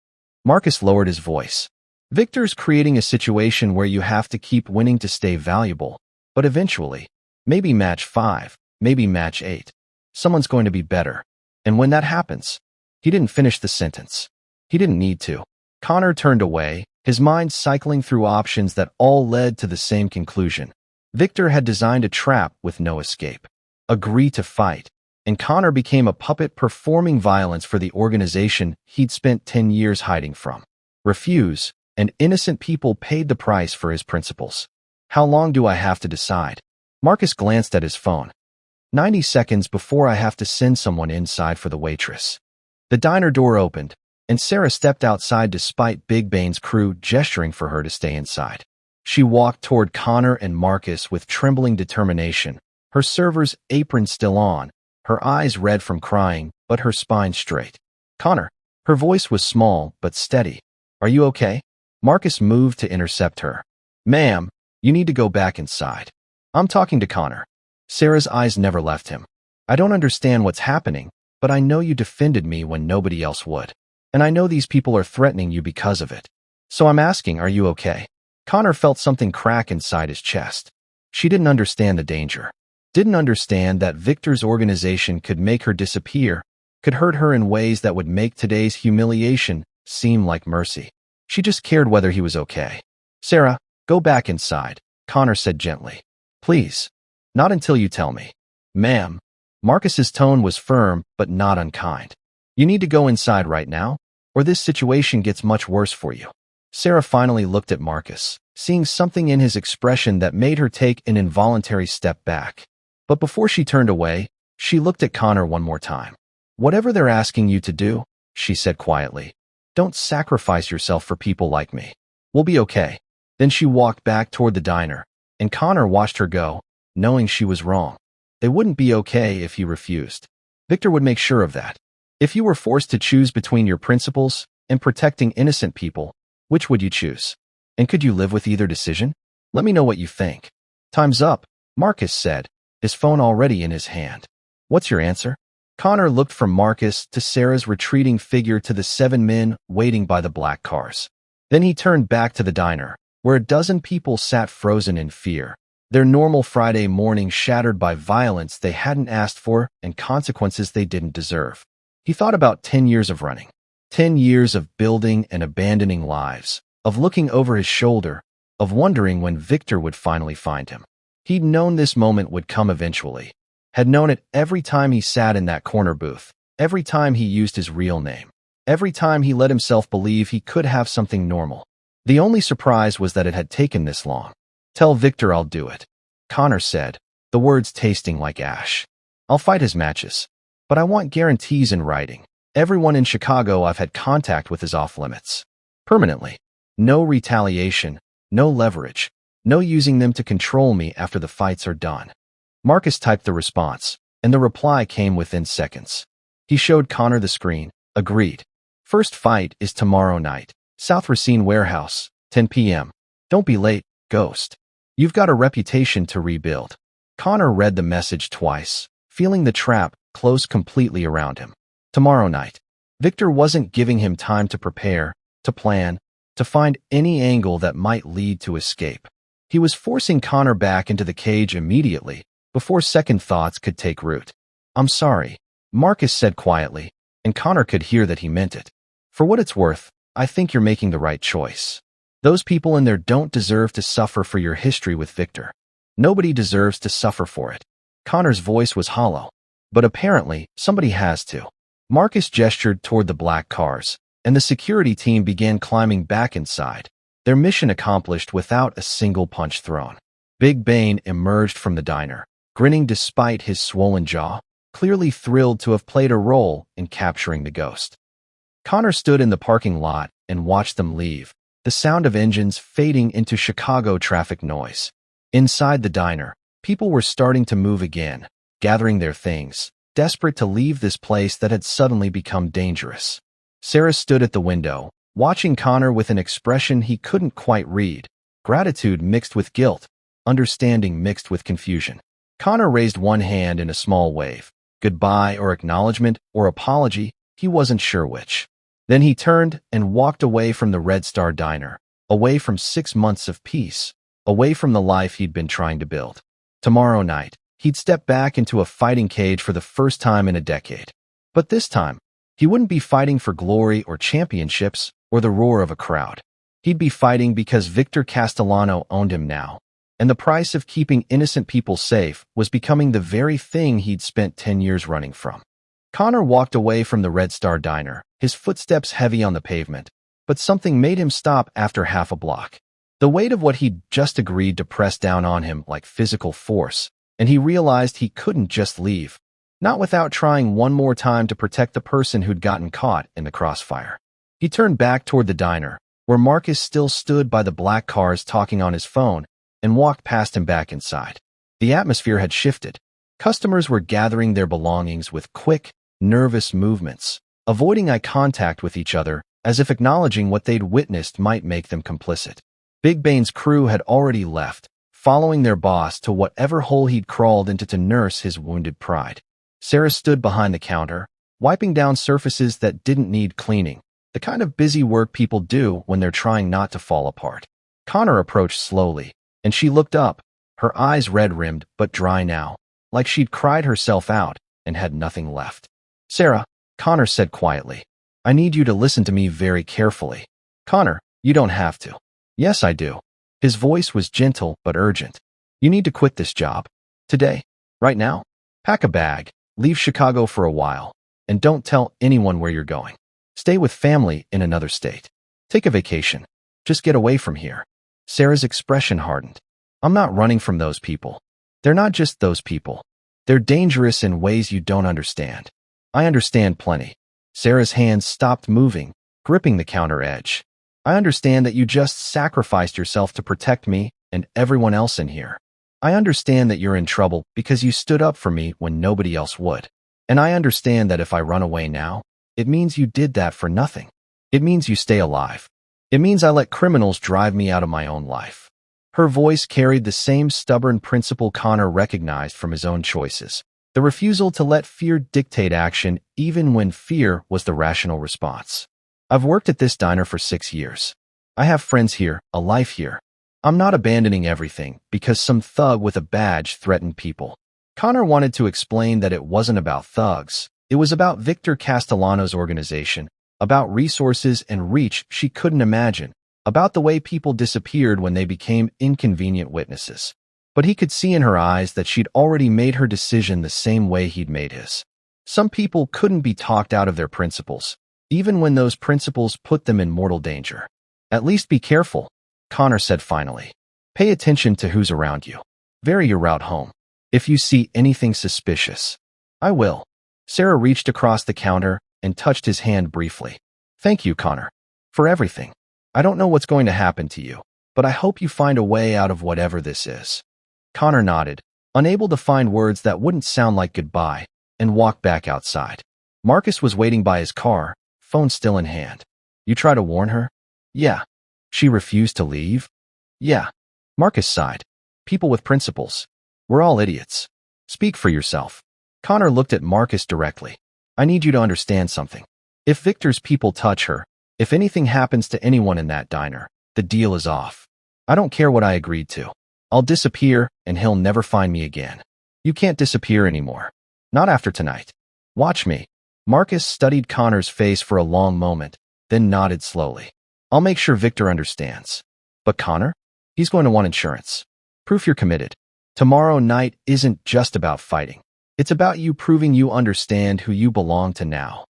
Marcus lowered his voice. Victor's creating a situation where you have to keep winning to stay valuable, but eventually, maybe match 5, maybe match 8. Someone's going to be better. And when that happens, he didn't finish the sentence. He didn't need to. Connor turned away, his mind cycling through options that all led to the same conclusion. Victor had designed a trap with no escape. Agree to fight, and Connor became a puppet performing violence for the organization he'd spent 10 years hiding from. Refuse, and innocent people paid the price for his principles. How long do I have to decide? Marcus glanced at his phone. 90 seconds before I have to send someone inside for the waitress. The diner door opened, and Sarah stepped outside despite Big Bane's crew gesturing for her to stay inside. She walked toward Connor and Marcus with trembling determination, her server's apron still on, her eyes red from crying, but her spine straight. Connor. Her voice was small but steady. Are you okay? Marcus moved to intercept her. Ma'am, you need to go back inside. I'm talking to Connor. Sarah's eyes never left him. I don't understand what's happening, but I know you defended me when nobody else would. And I know these people are threatening you because of it. So I'm asking, are you okay? Connor felt something crack inside his chest. She didn't understand the danger. Didn't understand that Victor's organization could make her disappear, could hurt her in ways that would make today's humiliation seem like mercy. She just cared whether he was okay. Sarah, go back inside, Connor said gently. Please. Not until you tell me. Ma'am. Marcus's tone was firm but not unkind. You need to go inside right now, or this situation gets much worse for you. Sarah finally looked at Marcus, seeing something in his expression that made her take an involuntary step back. But before she turned away, she looked at Connor one more time. Whatever they're asking you to do, she said quietly, don't sacrifice yourself for people like me. We'll be okay. Then she walked back toward the diner, and Connor watched her go, knowing she was wrong. They wouldn't be okay if he refused. Victor would make sure of that. If you were forced to choose between your principles and protecting innocent people, which would you choose? And could you live with either decision? Let me know what you think. Time's up, Marcus said, his phone already in his hand. What's your answer? Connor looked from Marcus to Sarah's retreating figure to the 7 men waiting by the black cars. Then he turned back to the diner, where a dozen people sat frozen in fear, their normal Friday morning shattered by violence they hadn't asked for and consequences they didn't deserve. He thought about 10 years of running, 10 years of building and abandoning lives, of looking over his shoulder, of wondering when Victor would finally find him. He'd known this moment would come eventually, had known it every time he sat in that corner booth, every time he used his real name, every time he let himself believe he could have something normal. The only surprise was that it had taken this long. Tell Victor I'll do it, Connor said, the words tasting like ash. I'll fight his matches, but I want guarantees in writing. Everyone in Chicago I've had contact with is off limits. Permanently. No retaliation, no leverage, no using them to control me after the fights are done. Marcus typed the response, and the reply came within seconds. He showed Connor the screen. Agreed. First fight is tomorrow night. South Racine Warehouse, 10 p.m. Don't be late, Ghost. You've got a reputation to rebuild. Connor read the message twice, feeling the trap close completely around him. Tomorrow night. Victor wasn't giving him time to prepare, to plan, to find any angle that might lead to escape. He was forcing Connor back into the cage immediately, before second thoughts could take root. I'm sorry, Marcus said quietly, and Connor could hear that he meant it. For what it's worth, I think you're making the right choice. Those people in there don't deserve to suffer for your history with Victor. Nobody deserves to suffer for it. Connor's voice was hollow. But apparently, somebody has to. Marcus gestured toward the black cars, and the security team began climbing back inside, their mission accomplished without a single punch thrown. Big Bane emerged from the diner, grinning despite his swollen jaw, clearly thrilled to have played a role in capturing the ghost. Connor stood in the parking lot and watched them leave, the sound of engines fading into Chicago traffic noise. Inside the diner, people were starting to move again, gathering their things, desperate to leave this place that had suddenly become dangerous. Sarah stood at the window, watching Connor with an expression he couldn't quite read, gratitude mixed with guilt. understanding mixed with confusion. Connor raised one hand in a small wave. Goodbye or acknowledgement or apology, he wasn't sure which. Then he turned and walked away from the Red Star Diner, away from 6 months of peace, away from the life he'd been trying to build. Tomorrow night, he'd step back into a fighting cage for the first time in a decade. But this time, he wouldn't be fighting for glory or championships or the roar of a crowd. He'd be fighting because Victor Castellano owned him now, and the price of keeping innocent people safe was becoming the very thing he'd spent 10 years running from. Connor walked away from the Red Star Diner, his footsteps heavy on the pavement, but something made him stop after half a block. The weight of what he'd just agreed to press down on him like physical force, and he realized he couldn't just leave, not without trying one more time to protect the person who'd gotten caught in the crossfire. He turned back toward the diner, where Marcus still stood by the black cars talking on his phone, and walked past him back inside. The atmosphere had shifted. Customers were gathering their belongings with quick, nervous movements, avoiding eye contact with each other as if acknowledging what they'd witnessed might make them complicit. Big Bane's crew had already left, following their boss to whatever hole he'd crawled into to nurse his wounded pride. Sarah stood behind the counter, wiping down surfaces that didn't need cleaning, the kind of busy work people do when they're trying not to fall apart. Connor approached slowly, and she looked up, her eyes red-rimmed but dry now, like she'd cried herself out and had nothing left. "Sarah," Connor said quietly, "I need you to listen to me very carefully." "Connor, you don't have to." "Yes, I do." His voice was gentle but urgent. "You need to quit this job. Today. Right now. Pack a bag, leave Chicago for a while, and don't tell anyone where you're going. Stay with family in another state. Take a vacation. Just get away from here." Sarah's expression hardened. "I'm not running from those people. They're not just those people. They're dangerous in ways you don't understand." "I understand plenty." Sarah's hands stopped moving, gripping the counter edge. "I understand that you just sacrificed yourself to protect me and everyone else in here. I understand that you're in trouble because you stood up for me when nobody else would. And I understand that if I run away now, it means you did that for nothing. It means you stay alive. It means I let criminals drive me out of my own life." Her voice carried the same stubborn principle Connor recognized from his own choices, the refusal to let fear dictate action even when fear was the rational response. "I've worked at this diner for 6 years. I have friends here, a life here. I'm not abandoning everything because some thug with a badge threatened people." Connor wanted to explain that it wasn't about thugs. It was about Victor Castellano's organization, about resources and reach she couldn't imagine, about the way people disappeared when they became inconvenient witnesses. But he could see in her eyes that she'd already made her decision the same way he'd made his. Some people couldn't be talked out of their principles, even when those principles put them in mortal danger. "At least be careful," Connor said finally. "Pay attention to who's around you. Vary your route home. If you see anything suspicious." "I will." Sarah reached across the counter and touched his hand briefly. "Thank you, Connor, for everything. I don't know what's going to happen to you, but I hope you find a way out of whatever this is." Connor nodded, unable to find words that wouldn't sound like goodbye, and walked back outside. Marcus was waiting by his car, phone still in hand. "You try to warn her?" "Yeah." "She refused to leave?" "Yeah." Marcus sighed. "People with principles. We're all idiots. Speak for yourself." Connor looked at Marcus directly. "I need you to understand something. If Victor's people touch her, if anything happens to anyone in that diner, the deal is off. I don't care what I agreed to. I'll disappear and he'll never find me again. You can't disappear anymore. Not after tonight. Watch me." Marcus studied Connor's face for a long moment, then nodded slowly. "I'll make sure Victor understands." "But Connor? He's going to want insurance. Proof you're committed. Tomorrow night isn't just about fighting. It's about you proving you understand who you belong to now."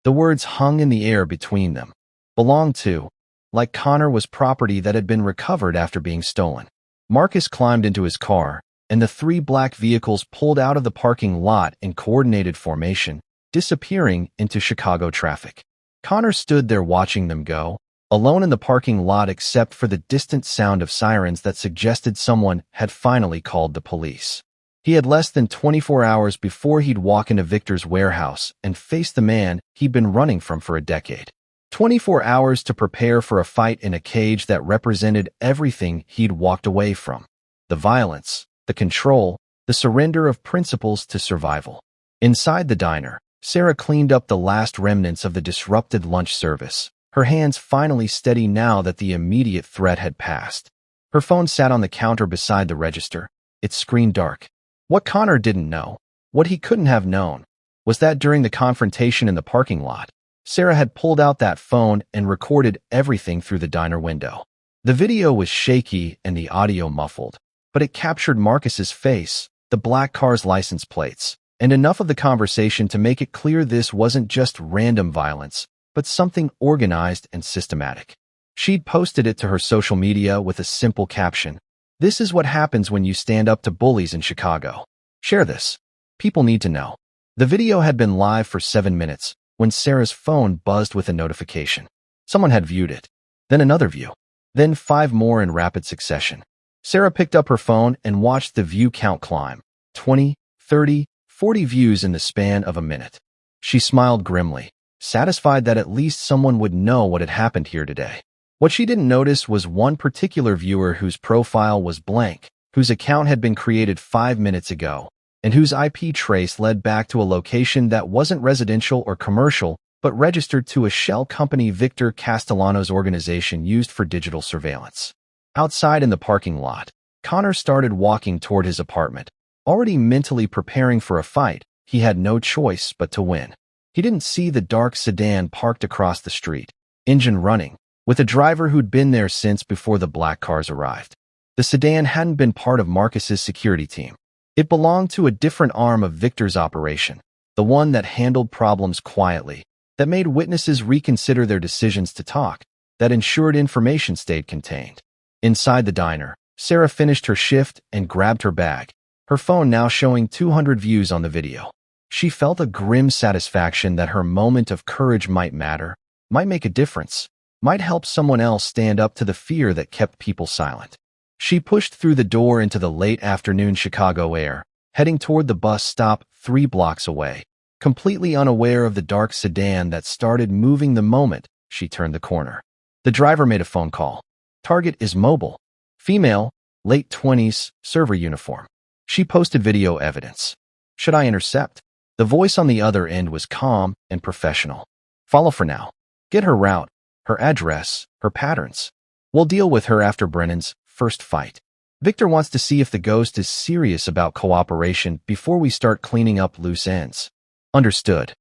The words hung in the air between them. Belong to, like Connor was property that had been recovered after being stolen. Marcus climbed into his car, and the 3 black vehicles pulled out of the parking lot in coordinated formation, disappearing into Chicago traffic. Connor stood there watching them go, alone in the parking lot except for the distant sound of sirens that suggested someone had finally called the police. He had less than 24 hours before he'd walk into Victor's warehouse and face the man he'd been running from for a decade. 24 hours to prepare for a fight in a cage that represented everything he'd walked away from. the violence, the control, the surrender of principles to survival. Inside the diner, Sarah cleaned up the last remnants of the disrupted lunch service, her hands finally steady now that the immediate threat had passed. Her phone sat on the counter beside the register, its screen dark. What Connor didn't know, what he couldn't have known, was that during the confrontation in the parking lot, Sarah had pulled out that phone and recorded everything through the diner window. The video was shaky and the audio muffled, but it captured Marcus's face, the black car's license plates, and enough of the conversation to make it clear this wasn't just random violence, but something organized and systematic. She'd posted it to her social media with a simple caption: "This is what happens when you stand up to bullies in Chicago. Share this. People need to know." The video had been live for 7 minutes when Sarah's phone buzzed with a notification. Someone had viewed it, then another view, then 5 more in rapid succession. Sarah picked up her phone and watched the view count climb: 20, 30, 40 views in the span of a minute. She smiled grimly, satisfied that at least someone would know what had happened here today. What she didn't notice was one particular viewer whose profile was blank, whose account had been created 5 minutes ago, and whose IP trace led back to a location that wasn't residential or commercial, but registered to a shell company Victor Castellano's organization used for digital surveillance. Outside in the parking lot, Connor started walking toward his apartment. Already mentally preparing for a fight, he had no choice but to win. He didn't see the dark sedan parked across the street, engine running, with a driver who'd been there since before the black cars arrived. The sedan hadn't been part of Marcus's security team. It belonged to a different arm of Victor's operation, the one that handled problems quietly, that made witnesses reconsider their decisions to talk, that ensured information stayed contained. Inside the diner, Sarah finished her shift and grabbed her bag, her phone now showing 200 views on the video. She felt a grim satisfaction that her moment of courage might matter, might make a difference, might help someone else stand up to the fear that kept people silent. She pushed through the door into the late afternoon Chicago air, heading toward the bus stop 3 blocks away, completely unaware of the dark sedan that started moving the moment she turned the corner. The driver made a phone call. Target is mobile. Female, late 20s, server uniform. She posted video evidence. Should I intercept? The voice on the other end was calm and professional. Follow for now. Get her route, her address, her patterns. We'll deal with her after Brennan's first fight. Victor wants to see if the ghost is serious about cooperation before we start cleaning up loose ends. Understood.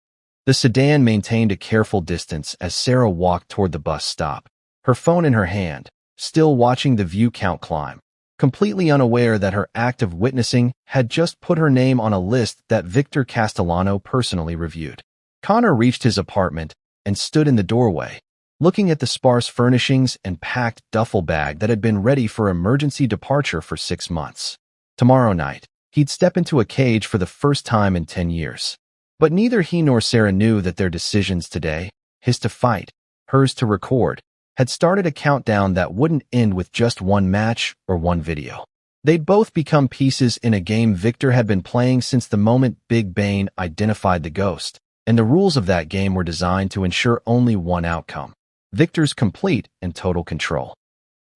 The sedan maintained a careful distance as Sarah walked toward the bus stop, her phone in her hand, still watching the view count climb, completely unaware that her act of witnessing had just put her name on a list that Victor Castellano personally reviewed. Connor reached his apartment and stood in the doorway, looking at the sparse furnishings and packed duffel bag that had been ready for emergency departure for 6 months. Tomorrow night, he'd step into a cage for the first time in 10 years. But neither he nor Sarah knew that their decisions today, his to fight, hers to record, had started a countdown that wouldn't end with just one match or one video. They'd both become pieces in a game Victor had been playing since the moment Big Bane identified the ghost, and the rules of that game were designed to ensure only one outcome: Victor's complete and total control.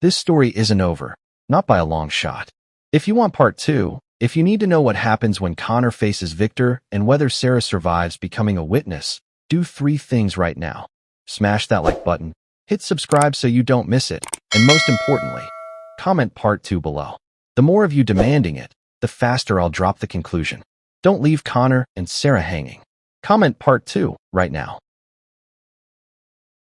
This story isn't over, not by a long shot. If you want part 2, if you need to know what happens when Connor faces Victor and whether Sarah survives becoming a witness, do 3 things right now. Smash that like button, hit subscribe so you don't miss it, and most importantly, comment part 2 below. The more of you demanding it, the faster I'll drop the conclusion. Don't leave Connor and Sarah hanging. Comment part 2 right now.